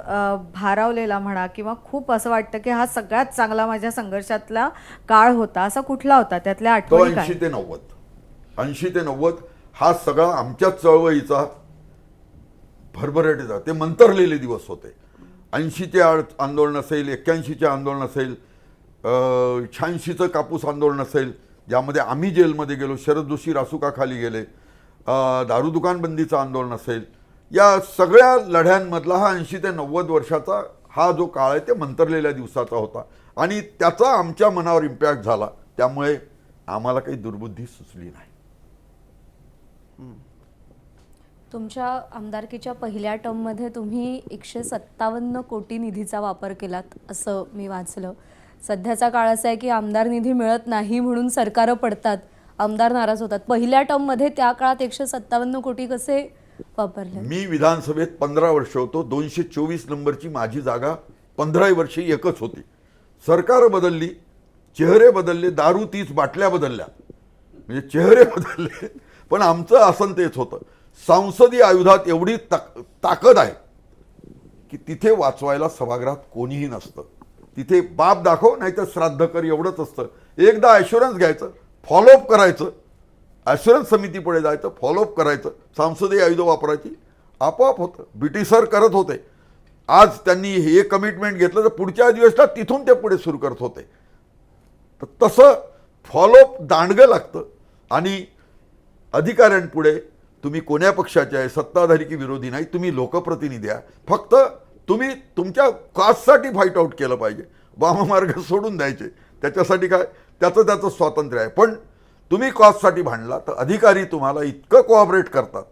भारावलेला म्हणा किंवा खूप असं वाटतं की हा सगळ्यात चांगला माझ्या संघर्षातला काळ होता, असा कुठला होता? त्यातल्या तो आठवणी काय? 80 ते 90 हा सगळा आमच्या चळवळीचा भरभराटीचा, ते मंतरलेले दिवस होते. 80चे आंदोलन असेल, 81चे आंदोलन असेल, 86चं कापूस आंदोलन असेल, ज्यामध्ये आम्ही जेलमध्ये गेलो, शरद जोशी रासुकाखाली गेले, दारू दुकान बंदीचं आंदोलन असेल, या सगळ्या लढ्यांमधला हा 80 ते 90 वर्षाचा हा जो काळ आहे ते मंतरलेल्या दिवसाचा होता आणि त्याचा आमच्या मनावर इम्पॅक्ट झाला. त्यामुळे आम्हाला काही दुर्बुद्धी सुचली नाही. तुमच्या आमदारकीच्या पहिल्या टर्ममध्ये तुम्ही 157 कोटी निधीचा वापर केलात असं मी वाचलं. सध्याचा काळ असा आहे की आमदार निधी मिळत नाही म्हणून सरकारं पडतात, आमदार नाराज होतात. पहिल्या टर्ममध्ये त्या काळात 157 कोटी कसे वापरले? मी विधानसभेत 15 वर्ष होतो. 224 नंबरची माझी जागा 15 वर्षी एकच होती. सरकार बदलली, चेहरे बदलले, दारू 30 बाटल्या बदलल्या, म्हणजे चेहरे बदलले, पण आमचं आसन तेच होतं. संसदीय आयुधात एवढी ताकद आहे की तिथे वाचवायला सभागृहात कोणीही नसतं. तिथे बाप दाखव नाही तर श्राद्ध कर एवढंच असतं. एकदा ॲश्युरन्स घ्यायचं, फॉलोअप करायचं, ॲश्युरन्स समितीपुढे जायचं, फॉलोअप करायचं, संसदीय आयुध वापरायची, आपोआप होतं. ब्रिटिशर करत होते. आज त्यांनी हे कमिटमेंट घेतलं तर पुढच्या दिवसला तिथून ते पुढे सुरू करत होते. तर तसं फॉलोअप दांडगं लागतं. आणि अधिकाऱ्यांपुढे तुम्ही कोण्या पक्षाचे आहे, सत्ताधारी की विरोधी नाही, तुम्ही लोकप्रतिनिधी आहे. फक्त तुम्ही तुमच्या कास्टसाठी फाईट आऊट केलं पाहिजे. वाममार्ग सोडून द्यायचे, त्याच्यासाठी काय त्याचं स्वातंत्र्य आहे. पण तुम्ही कॉस्टसाठी भांडला तर अधिकारी तुम्हाला इतकं कोऑपरेट करतात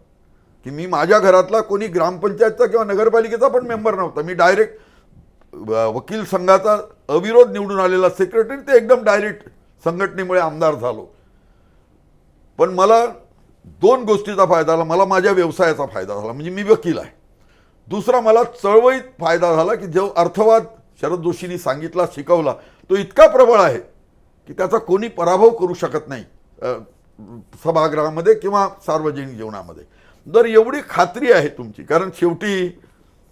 की मी माझ्या घरातला कोणी ग्रामपंचायतचा किंवा नगरपालिकेचा पण मेंबर नव्हता. मी डायरेक्ट वकील संघाचा अविरोध निवडून आलेला सेक्रेटरी, ते एकदम डायरेक्ट संघटनेमुळे आमदार झालो. पण मला 2 गोष्टीचा फायदा झाला. मला माझ्या व्यवसायाचा फायदा झाला, म्हणजे मी वकील आहे. दुसरा मला चळवळीत फायदा झाला की जो अर्थवाद शरद जोशींनी सांगितला, शिकवला, तो इतका प्रबळ आहे की त्याचा कोणी पराभव करू शकत नाही सभागृहामध्ये किंवा सार्वजनिक जीवनामध्ये. जर एवढी खात्री आहे तुमची, कारण शेवटी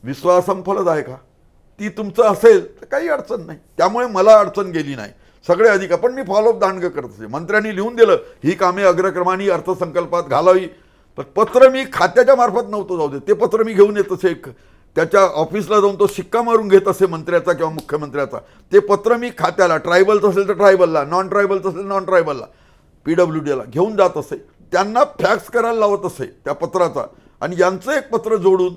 विश्वासम फलदायक, ती तुमचं असेल तर काही अडचण नाही. त्यामुळे मला अडचण गेली नाही. सगळे अधिकार पण मी फॉलोअप दांडगं करत असे. मंत्र्यांनी लिहून दिलं ही कामे अग्रक्रमाने अर्थसंकल्पात घालावी, पण पत्र मी खात्याच्या मार्फत नव्हतं जाऊ दे. ते पत्र मी घेऊन येत असे, त्याच्या ऑफिसला जाऊन तो शिक्का मारून घेत असे मंत्र्याचा किंवा मुख्यमंत्र्याचा. ते पत्र मी खात्याला, ट्रायबलचं असेल तर ट्रायबलला, नॉन ट्रायबलचं असेल नॉन ट्रायबलला, PWDला घेऊन जात असे. त्यांना फॅक्स करायला लावत असे त्या पत्राचा, आणि यांचं एक पत्र जोडून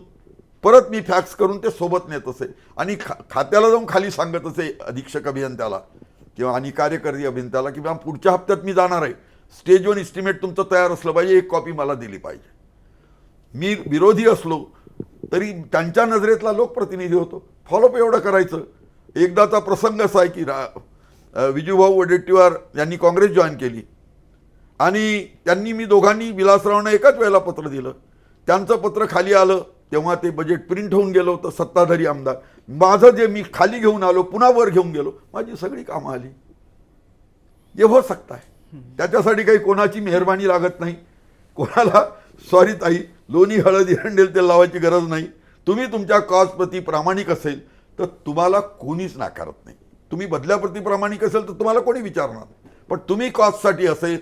परत मी फॅक्स करून ते सोबत नेत असे. आणि खात्याला जाऊन खाली सांगत असे अधीक्षक अभियंत्याला किंवा आणि कार्यकारी अभियंत्याला की बा पुढच्या हप्त्यात मी जाणार आहे, स्टेजवर इस्टिमेट तुमचं तयार असलं पाहिजे, एक कॉपी मला दिली पाहिजे. मी विरोधी असलो तरी त्यांच्या नजरेतला लोकप्रतिनिधी होतो. फॉलोअप एवढं करायचं. एकदाचा प्रसंग असा आहे की विजूभाऊ वडेट्टीवार यांनी काँग्रेस जॉईन केली आणि त्यांनी मी दोघांनी विलासरावांना एकाच वेळेला पत्र दिलं. त्यांचं पत्र खाली आलं तेव्हा ते बजेट प्रिंट होऊन गेलं होतं. सत्ताधारी आमदार, माझं जे मी खाली घेऊन आलो पुन्हा वर घेऊन गेलो, माझी सगळी कामं आली. हे हो सकता आहे. त्याच्यासाठी काही कोणाची मेहरबानी लागत नाही. कोणाला सॉरी ताई लोणी हळद एरंडेल तेल लावायची गरज नाही. तुम्ही तुमच्या कॉजप्रती प्रामाणिक असेल तर तुम्हाला कोणीच नाकारत नाही. तुम्ही बदल्याप्रती प्रामाणिक असेल तर तुम्हाला कोणी विचारणार नाही. पण तुम्ही कॉजसाठी असेल,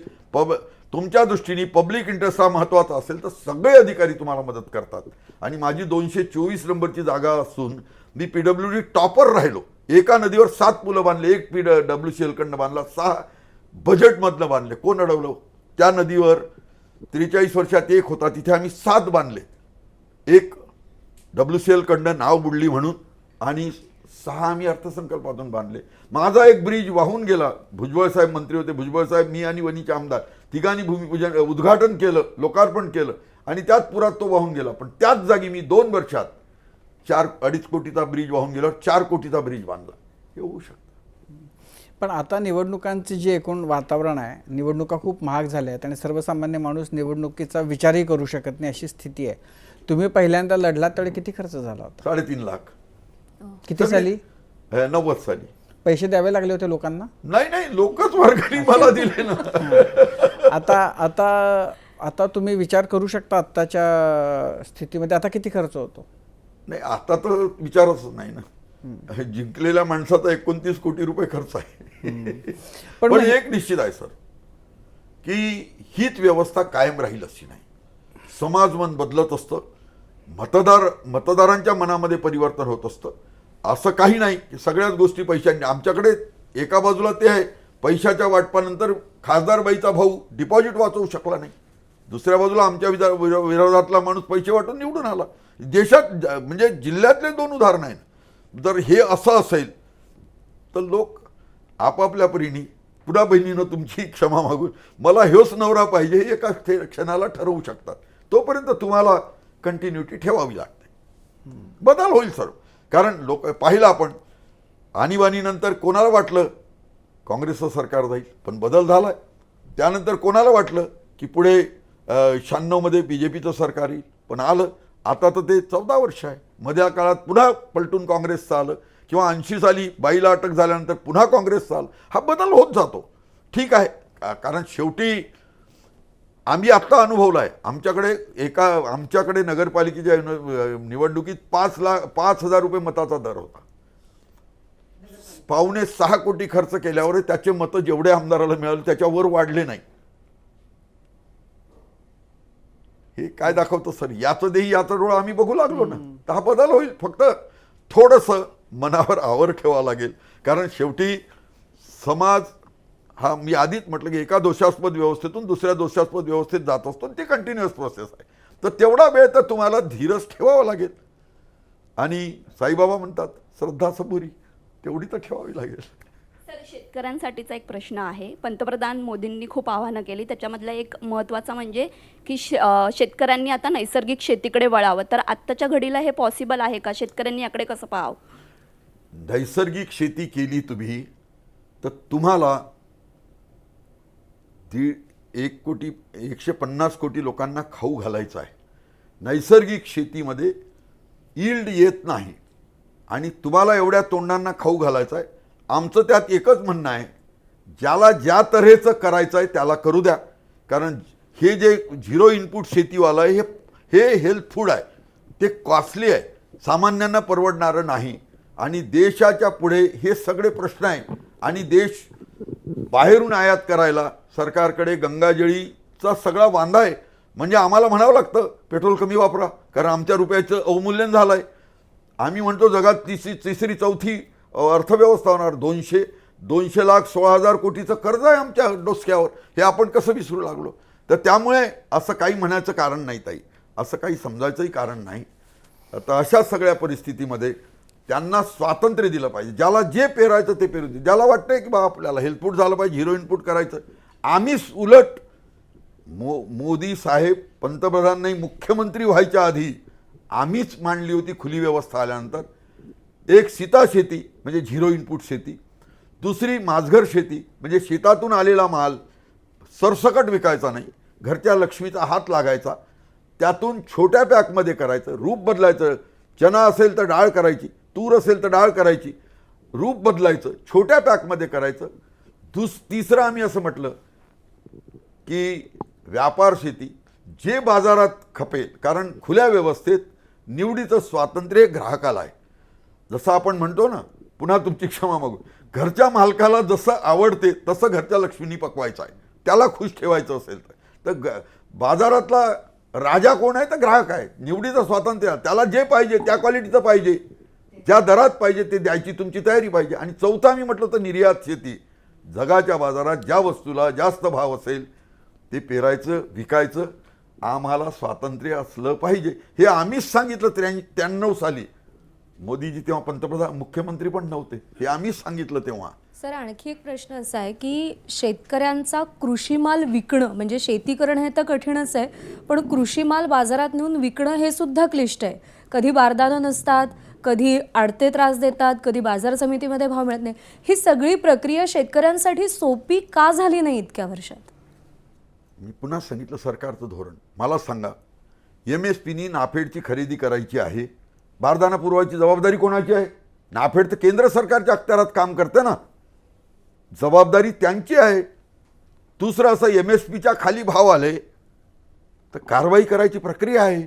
तुमच्या दृष्टीने पब्लिक इंटरेस्ट हा महत्त्वाचा असेल तर सगळे अधिकारी तुम्हाला मदत करतात. आणि माझी 224 नंबरची जागा असून मी PWD टॉपर राहिलो. एका नदीवर 7 पुलं बांधले, एक WCL कडनं बांधला, 6 बजेटमधलं बांधले. कोण अडवलं? त्या नदीवर 43 वर्षात एक होता, तिथे आम्ही 7 बांधले. एक WCL कडनं नाव बुडली म्हणून, आणि 6 आम्ही अर्थसंकल्पातून बांधले. माझा एक ब्रिज वाहून गेला. भुजबळ साहेब मंत्री होते, भुजबळ साहेब, मी आणि वणीचे आमदार तिघांनी भूमिपूजन उद्घाटन केलं, लोकार्पण केलं, आणि त्याच पुरात तो वाहून गेला. पण त्याच जागी मी 2 वर्षात 4-2.5 कोटीचा ब्रिज वाहून गेला, 4 कोटीचा ब्रिज बांधला. हे होऊ शकतं. पण आता निवडणुकांचे जे एकूण वातावरण आहे, निवडणुका खूप महाग झाल्या आहेत आणि सर्वसामान्य माणूस निवडणुकीचा विचारही करू शकत नाही अशी स्थिती आहे. तुम्ही पहिल्यांदा लढलात त्यावेळी किती खर्च झाला होता? 3.5 लाख. किती साली? 90 साली. पैसे द्यावे लागले होते लोकांना? नाही, लोकच वर्गणी मला दिले ना. आता तुम्ही विचार करू शकता आत्ताच्या स्थितीमध्ये आता किती खर्च होतो? नाही, आता तर विचारच नाही ना. जिंकलेल्या माणसाचा 29 कोटी रुपये खर्च आहे. पण एक निश्चित आहे सर की हीच व्यवस्था कायम राहील अशी नाही. समाज मन बदलत असतं, मतदारांच्या मनामध्ये परिवर्तन होत असतं, असं काही नाही की सगळ्याच गोष्टी पैशांनी. आमच्याकडे एका बाजूला ते आहे, पैशाच्या वाटपानंतर खासदारबाईचा भाऊ डिपॉझिट वाचवू शकला नाही, दुसऱ्या बाजूला आमच्या विरोधातला माणूस पैसे वाटून निवडून आला. देशात म्हणजे जिल्ह्यातले 2 उदाहरणं आहेत. जर हे असं असेल तर लोक आपापल्या परीने, पुन्हा बहिणीनं तुमची क्षमा मागून मला ह्योच नवरा पाहिजे हे एका क्षणाला ठरवू शकतात. तोपर्यंत तुम्हाला कंटिन्युटी ठेवावी लागते. बदल होईल सर्व. कारण लोक पाहिलं आपण, आणीबाणीनंतर कोणाला वाटलं काँग्रेसचं सरकार जाईल, पण बदल झाला आहे. त्यानंतर कोणाला वाटलं की पुढे 96मध्ये BJPचं सरकार येईल, पण आलं. आता तर ते 14 वर्ष आहे. मधल्या काळात पुन्हा पलटून काँग्रेसचं आलं, किंवा 80 साली बाईला अटक झाल्यानंतर पुन्हा काँग्रेसचा आलं. हा बदल होत जातो, ठीक आहे. कारण शेवटी आम्ही आत्ता अनुभवलं आहे. आमच्याकडे नगरपालिकेच्या निवडणुकीत 5,000 रुपये मताचा दर होता. 5.6 कोटी खर्च केल्यावर त्याचे मतं जेवढे आमदाराला मिळाले त्याच्यावर वाढले नाही. हे काय दाखवतं सर? याचं देही याचा डोळा आम्ही बघू लागलो ना. तर हा बदल होईल. फक्त थोडंसं मनावर आवर ठेवावं लागेल. कारण शेवटी समाज हा, मी आधीच म्हटलं की एका दोषास्पद व्यवस्थेतून दुसऱ्या दोषास्पद व्यवस्थेत जात असतो, ते कंटिन्युअस प्रोसेस आहे. तर तेवढा वेळ तर तुम्हाला धीरच ठेवावा लागेल. आणि साईबाबा म्हणतात श्रद्धा सबुरी, तेवढी तर ठेवावी लागेल. सर, शेतकऱ्यांसाठीचा एक प्रश्न आहे. पंतप्रधान मोदींनी खूप आव्हानं केली, त्याच्यामधलं एक महत्त्वाचं म्हणजे की शेतकऱ्यांनी आता नैसर्गिक शेतीकडे वळावं. तर आत्ताच्या घडीला हे पॉसिबल आहे का? शेतकऱ्यांनी याकडे कसं पाहावं? नैसर्गिक शेती केली तुम्ही तर तुम्हाला 150 कोटी लोकांना खाऊ घालायचं आहे. नैसर्गिक शेतीमध्ये यील्ड येत नाही आणि तुम्हाला एवढ्या तोंडांना खाऊ घालायचं आहे. आमचं त्यात एकच म्हणणं आहे, ज्याला ज्या तऱ्हेचं करायचं आहे त्याला करू द्या. कारण हे जे 0 इनपुट शेतीवालं आहे हे हेल्थ फूड आहे, ते कॉस्टली आहे, सामान्यांना परवडणारं नाही. आणि देशाच्या पुढे हे सगळे प्रश्न आहे. आणि देश बाहेरून आयात करायला सरकारकडे गंगाजळीचा सगळा वांदा आहे. म्हणजे आम्हाला म्हणावं लागतं पेट्रोल कमी वापरा, कारण आमच्या रुपयाचं अवमूल्यन झालं आहे. आम्ही म्हणतो जगात तिसरी चौथी अर्थव्यवस्था होणार. 200 लाख 16,000 कोटीचं कर्ज आहे आमच्या डोसक्यावर. हे आपण कसं विसरू लागलो? तर त्यामुळे असं काही म्हणायचं कारण नाही ताई, असं काही समजायचंही कारण नाही. आता अशा सगळ्या परिस्थितीमध्ये त्यांना स्वातंत्र्य दिलं पाहिजे. ज्याला जे पेरायचं ते पेरू दे. ज्याला वाटतंय की बा आपल्याला हेल्थ फूड झालं पाहिजे, 0 इनपुट करायचं, आम्हीच उलट मोदी साहेब पंतप्रधान नाही मुख्यमंत्री व्हायच्या आधी आम्हीच मांडली होती खुली व्यवस्था आल्यानंतर. एक सीता शेती म्हणजे 0 इनपुट शेती, दुसरी माझघर शेती म्हणजे शेतातून आलेला माल सरसकट विकायचा नाही, घरच्या लक्ष्मीचा हात लागायचा, त्यातून छोट्या पॅकमध्ये करायचं, रूप बदलायचं. चना असेल तर डाळ करायची, तूर असेल तर डाळ करायची, रूप बदलायचं, छोट्या पॅकमध्ये करायचं. तिसरं आम्ही असं म्हटलं की व्यापार शेती जे बाजारात खपेल, कारण खुल्या व्यवस्थेत निवडीचं स्वातंत्र्य ग्राहकाला आहे. जसं आपण म्हणतो ना, पुन्हा तुमची क्षमा मागू, घरच्या मालकाला जसं आवडते तसं घरच्या लक्ष्मीनी पकवायचं आहे, त्याला खुश ठेवायचं असेल तर बाजारातला राजा कोण आहे? तर ग्राहक आहे. निवडीचं स्वातंत्र्य, त्याला जे पाहिजे त्या क्वालिटीचं पाहिजे, ज्या दरात पाहिजे ते द्यायची तुमची तयारी पाहिजे. आणि चौथा मी म्हटलं तर निर्यात शेती, जगाच्या बाजारात ज्या वस्तूला जास्त भाव असेल ते पेरायचं, विकायचं. आम्हाला स्वातंत्र्य असलं पाहिजे. हे आम्हीच सांगितलं 93 साली. मोदीजी तेव्हा पंतप्रधान मुख्यमंत्री पण नव्हते, हे आम्हीच सांगितलं तेव्हा. सर, आणखी एक प्रश्न असा आहे की शेतकऱ्यांचा कृषी माल विकणं, म्हणजे शेती करणं हे तर कठीणच आहे, पण कृषी माल बाजारात नेऊन विकणं हे सुद्धा क्लिष्ट आहे. कधी बारदानं नसतात, कधी आडते त्रास देतात, कधी बाजार समितीमध्ये भाव मिळत नाही. ही सगळी प्रक्रिया शेतकऱ्यांसाठी सोपी का झाली नाही इतक्या वर्षात? मी पुन्हा सांगितलं सरकारचं धोरण. मला सांगा, MSPनी नाफेडची खरेदी करायची आहे, बारदाना पुरवायची जबाबदारी कोणाची आहे? नाफेड तर केंद्र सरकारच्या अखत्यारात काम करते ना, जबाबदारी त्यांची आहे. दुसरं असं MSPच्या खाली भाव आले तर कारवाई करायची प्रक्रिया आहे.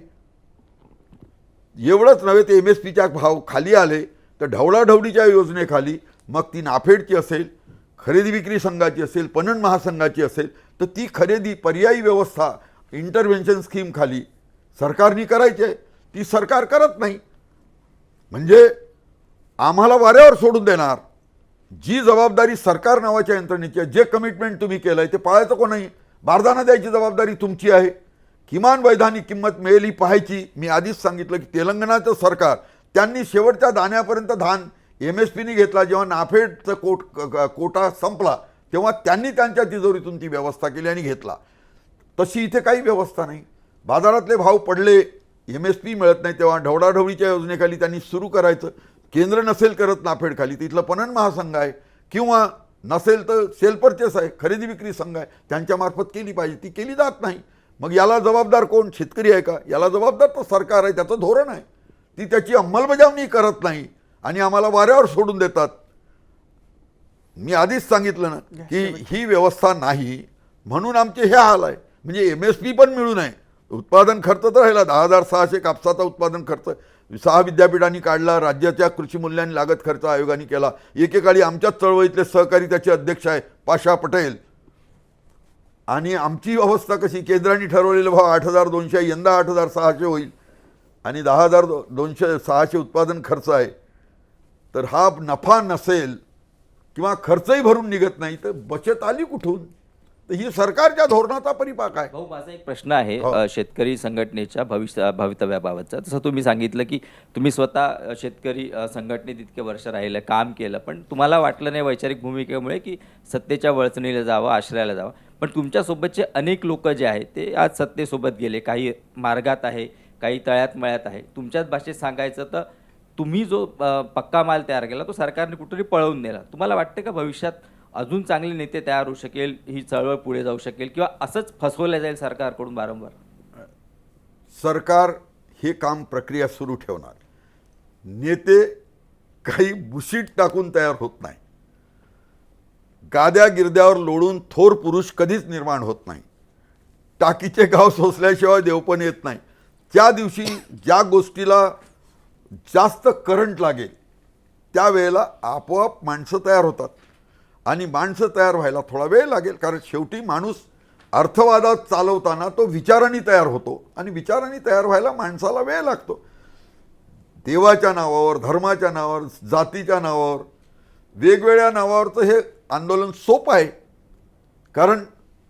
एवढंच नव्हे, ते MSPच्या भाव खाली आले तर ढवळाढवळीच्या योजनेखाली, मग ती नाफेडची असेल, खरेदी विक्री संघाची असेल, पणन महासंघाची असेल, तर ती खरेदी पर्यायी व्यवस्था इंटरव्हेन्शन स्कीम खाली सरकारने करायची आहे, ती सरकार करत नाही. म्हणजे आम्हाला वाऱ्यावर सोडून देणार? जी जबाबदारी सरकार नावाच्या यंत्रणेची आहे, जे कमिटमेंट तुम्ही केलं आहे ते पाळायचं कोणी? बारदाना द्यायची जबाबदारी तुमची आहे. किमान वैधानिक किंमत मिळेल ही पाहायची. मी आधीच सांगितलं की तेलंगणाचं सरकार त्यांनी शेवटच्या दाण्यापर्यंत धान MSPनी घेतला. जेव्हा नाफेडचं कोटा संपला तेव्हा त्यांनी त्यांच्या तिजोरीतून ती व्यवस्था केली आणि घेतला. तशी इथे काही व्यवस्था नाही. बाजारातले भाव पडले, MSP मिळत नाही, तेव्हा ढवळाढवळीच्या योजनेखाली त्यांनी सुरू करायचं. केंद्र नसेल करत नाफेड खाली, तिथलं पणन महासंघ आहे किंवा नसेल तर सेल परचेस आहे, खरेदी विक्री संघ आहे, त्यांच्यामार्फत केली पाहिजे. ती केली जात नाही. मग याला जबाबदार कोण? शेतकरी आहे का? याला जबाबदार तर सरकार आहे, त्याचं धोरण आहे. ती त्याची अंमलबजावणी करत नाही आणि आम्हाला वाऱ्यावर सोडून देतात. मी आधीच सांगितलं ना की ही व्यवस्था नाही, म्हणून आमचे हे हाल आहे. म्हणजे MSP पण मिळू नये, उत्पादन खर्च तर राहिला 10,600 कापसाचा उत्पादन खर्च 6 विद्यापीठांनी काढला, राज्याच्या कृषी मूल्यांनी लागत खर्च आयोगाने केला. एकेकाळी आमच्याच चळवळीतले सहकारी त्याचे अध्यक्ष आहे पाशा पटेल. आणि आमची अवस्था कशी? केंद्राने ठरवलेला भाव 8,200, यंदा 8,600 होईल आणि 10,200 उत्पादन खर्च आहे. तर हा नफा नसेल किंवा खर्चही भरून निघत नाही तर बचत आली कुठून? तर ही सरकारच्या धोरणाचा परिपाक आहे. भाऊ, माझा एक प्रश्न आहे शेतकरी संघटनेच्या भवितव्याबाबतचा. तसं तुम्ही सांगितलं की तुम्ही स्वतः शेतकरी संघटनेत इतके वर्ष राहिलं, काम केलं, पण तुम्हाला वाटलं नाही वैचारिक भूमिकेमुळे की सत्तेच्या वळचणीला जावं, आश्रयाला जावं. पण तुमच्यासोबतचे अनेक लोक जे आहेत ते आज सत्तेसोबत गेले, काही मार्गात आहे, काही तळ्यात मळ्यात आहे. तुमच्याच भाषेत सांगायचं तर तुम्ही जो पक्का माल तयार केला तो सरकारने कुठेतरी पळवून नेला. तुम्हाला वाटतं का भविष्यात अजून चांगले नेते तयार होऊ शकेल, ही चळवळ पुढे जाऊ शकेल, किंवा असंच फसवलं जाईल सरकारकडून वारंवार? सरकार हे काम प्रक्रिया सुरू ठेवणार. नेते काही बुशीट टाकून तयार होत नाही. गाद्या गिरद्यावर लोळून थोर पुरुष कधीच निर्माण होत नाही. टाकीचे गाव सोसल्याशिवाय देवपण येत नाही. त्या दिवशी ज्या गोष्टीला जास्त करंट लागेल त्यावेळेला आपोआप माणसं तयार होतात आणि माणसं तयार व्हायला थोडा वेळ लागेल. कारण शेवटी माणूस अर्थवादात चालवताना तो विचारांनी तयार होतो आणि विचारांनी तयार व्हायला माणसाला वेळ लागतो. देवाच्या नावावर, धर्माच्या नावावर, जातीच्या नावावर, वेगवेगळ्या नावावरचं हे आंदोलन सोपं आहे कारण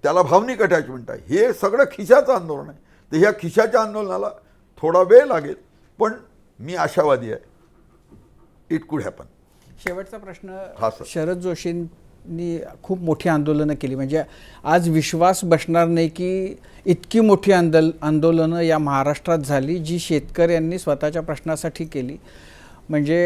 त्याला भावनिक अटॅचमेंट आहे. हे सगळं खिशाचं आंदोलन आहे. तर ह्या खिशाच्या आंदोलनाला थोडा वेळ लागेल, पण मी आशावादी आहे. इट कुड हॅपन. शेवटचा प्रश्न. हा, सर. शरद जोशींनी खूप मोठी आंदोलनं केली, म्हणजे आज विश्वास बसणार नाही की इतकी मोठी आंदोलनं या महाराष्ट्रात झाली जी शेतकऱ्यांनी स्वतःच्या प्रश्नासाठी केली. म्हणजे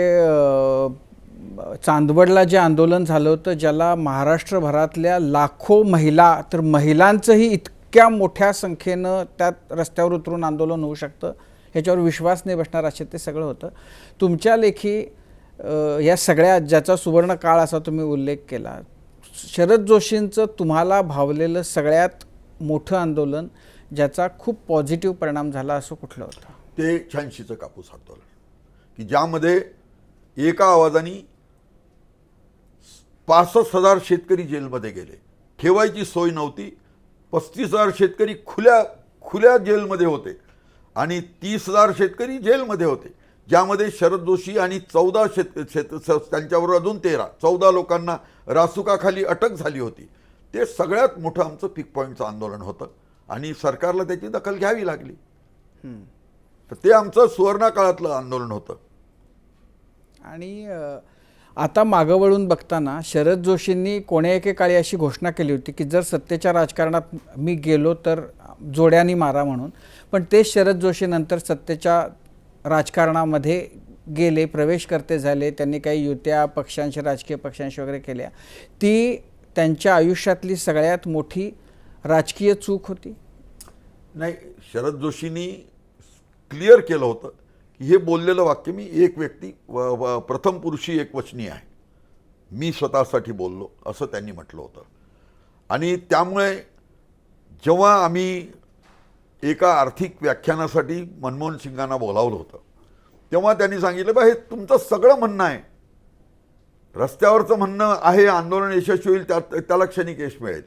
चांदवडला जे आंदोलन झालं होतं, ज्याला महाराष्ट्रभरातल्या लाखो महिला, तर महिलांचंही इतक्या मोठ्या संख्येनं त्यात रस्त्यावर उतरून आंदोलन होऊ शकतं, ह्याच्यावर विश्वास नाही बसणार असे ते सगळं होतं. तुमच्या लेखी या सगळ्या ज्याचा सुवर्ण काळ असा तुम्ही उल्लेख केला, शरद जोशींचं तुम्हाला भावलेलं सगळ्यात मोठं आंदोलन ज्याचा खूप पॉझिटिव्ह परिणाम झाला असं कुठलं होतं? ते 86चं कापूस आंदोलन, की ज्यामध्ये एका आवाजाने 65,000 शेतकरी जेलमध्ये गेले. ठेवायची सोय नव्हती. 35,000 शेतकरी खुल्या जेलमध्ये होते आणि 30,000 शेतकरी जेलमध्ये होते, ज्यामध्ये शरद जोशी आणि 14 त्यांच्याबरोबर अजून 14 लोकांना रासुकाखाली अटक झाली होती. ते सगळ्यात मोठं आमचं पिक पॉईंटचं आंदोलन होतं आणि सरकारला त्याची दखल घ्यावी लागली. तर ते आमचं सुवर्णकाळातलं आंदोलन होतं. आणि आता मागं वळून बघताना शरद जोशींनी कोण्या एकेकाळी अशी घोषणा केली होती की जर सत्तेच्या राजकारणात मी गेलो तर जोड्यानी मारा म्हणून. पण ते शरद जोशी नंतर सत्तेच्या राजकारणामध्ये गेले, प्रवेशकर्ते झाले, त्यांनी काही युत्या पक्षांशी, राजकीय पक्षांशी वगैरे केल्या. ती त्यांच्या आयुष्यातली सगळ्यात मोठी राजकीय चूक होती? नाही, शरद जोशींनी क्लिअर केलं होतं की हे बोललेलं वाक्य मी एक व्यक्ती प्रथम पुरुषी एकवचनी आहे, मी स्वतःसाठी बोललो असं त्यांनी म्हटलं होतं. आणि त्यामुळे जेव्हा आम्ही एका आर्थिक व्याख्यानासाठी मनमोहन सिंगांना बोलावलं होतं तेव्हा त्यांनी सांगितलं बा हे तुमचं सगळं म्हणणं आहे, रस्त्यावरचं म्हणणं आहे, आंदोलन यशस्वी होईल, त्याला क्षणिक यश मिळेल,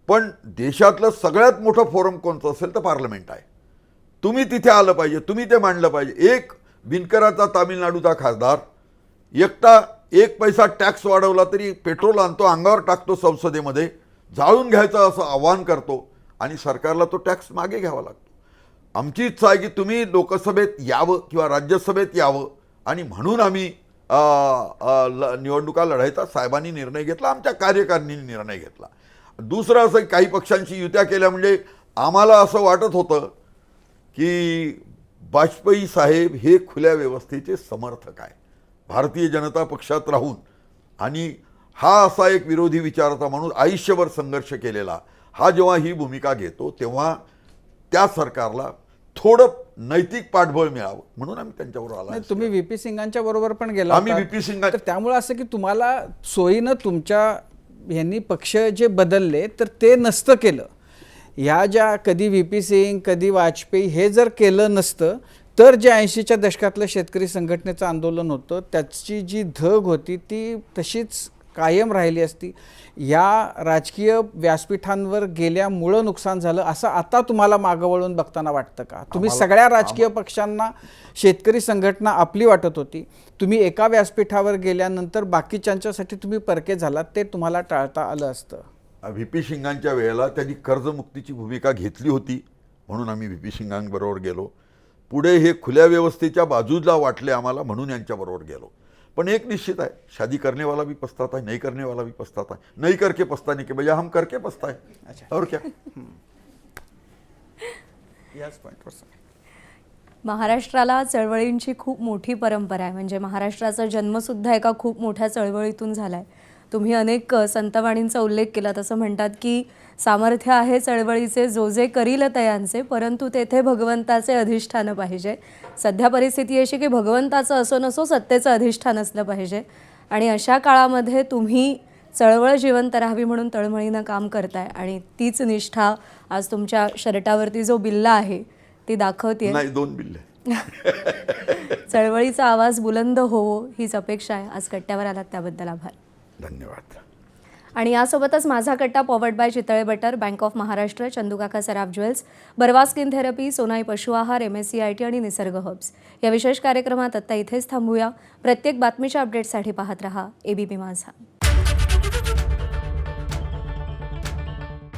पण देशातलं सगळ्यात मोठं फोरम कोणतं असेल तर पार्लमेंट आहे. तुम्ही तिथे आलं पाहिजे, तुम्ही ते मांडलं पाहिजे. एक बिनकराचा तामिळनाडूचा खासदार एकटा 1 पैसा टॅक्स वाढवला तरी पेट्रोल आणतो, अंगावर टाकतो, संसदेमध्ये जाळून घ्यायचं असं आवाहन करतो आणि सरकारला तो टॅक्स मागे घ्यावा लागतो. आमची इच्छा आहे की तुम्ही लोकसभेत यावं किंवा राज्यसभेत यावं आणि म्हणून आम्ही निवडणुका लढायचा साहेबांनी निर्णय घेतला, आमच्या कार्यकारिणीने निर्णय घेतला. दुसरं असं काही पक्षांशी युत्या केल्या म्हणजे आम्हाला असं वाटत होतं की वाजपेयी साहेब हे खुल्या व्यवस्थेचे समर्थक आहे, भारतीय जनता पक्षात राहून, आणि हा असा एक विरोधी विचाराचा माणूस आयुष्यभर संघर्ष केलेला, हा जेव्हा ही भूमिका घेतो तेव्हा त्या सरकारला थोडं नैतिक पाठबळ मिळावं म्हणून आम्ही त्यांच्याबरोबर आला. नाही, तुम्ही व्ही.पी. सिंगांच्या बरोबर पण गेला आम्ही होतात. व्ही.पी. सिंगां- तर त्यामुळे असं की तुम्हाला सोयीनं तुमच्या यांनी पक्ष जे बदलले तर ते नसतं केलं. ह्या ज्या कधी व्ही.पी. सिंग कधी वाजपेयी हे जर केलं नसतं तर जे 80च्या दशकातलं शेतकरी संघटनेचं आंदोलन होतं त्याची जी धग होती ती तशीच कायम राहिली असती. या राजकीय व्यासपीठांवर गेल्यामुळं नुकसान झालं असं आता तुम्हाला मागं वळून बघताना वाटतं का? तुम्ही सगळ्या राजकीय पक्षांना शेतकरी संघटना आपली वाटत होती, तुम्ही एका व्यासपीठावर गेल्यानंतर बाकीच्यांच्यासाठी तुम्ही परके झालात, ते तुम्हाला टाळता आलं असतं. व्ही.पी. सिंगांच्या वेळेला त्यांनी कर्जमुक्तीची भूमिका घेतली होती म्हणून आम्ही व्ही.पी. सिंगांबरोबर गेलो. पुढे हे खुल्या व्यवस्थेच्या बाजूला वाटले आम्हाला म्हणून यांच्याबरोबर गेलो. पण एक निश्चित है, शादी करने वाला भी पछताता है, नहीं करने वाला भी पछताता है, नहीं करके पछताने के बजाय हम करके पछताए. और क्या. याच पॉईंटवर महाराष्ट्राला चळवळींची खूप मोठी परंपरा आहे. म्हणजे महाराष्ट्राचा जन्मसुद्धा एका खूप मोठ्या चळवळीतून झाला आहे. तुम्ही अनेक संतवाणींचा उल्लेख केला. तसं म्हणतात की सामर्थ्य आहे चळवळीचे जो जे करील तयांचे, परंतु तेथे भगवंताचे अधिष्ठान पाहिजे. सध्या परिस्थिती अशी की भगवंताचं असो नसो सत्तेचं अधिष्ठान असलं पाहिजे. आणि अशा काळामध्ये तुम्ही चळवळ जिवंत राहावी म्हणून तळमळीनं काम करताय आणि तीच निष्ठा आज तुमच्या शर्टावरती जो बिल्ला आहे ती दाखवते. नाही, 2 बिल्ले. चळवळीचा आवाज बुलंद होवो हीच अपेक्षा आहे. आज कट्ट्यावर आलात त्याबद्दल आभार. धन्यवाद. आणि यासोबतच माझा Katta powered by Chitale Butter, Bank of Maharashtra, Chandukaka Saraf jewels, Barva skin therapy, Sonai Pashu Aahar, MSCIT आणि निसर्ग हब्स या विशेष कार्यक्रमात आत्ता इथेच थांबूया. प्रत्येक बातमीच्या अपडेटसाठी पाहत रहा ABP माझा.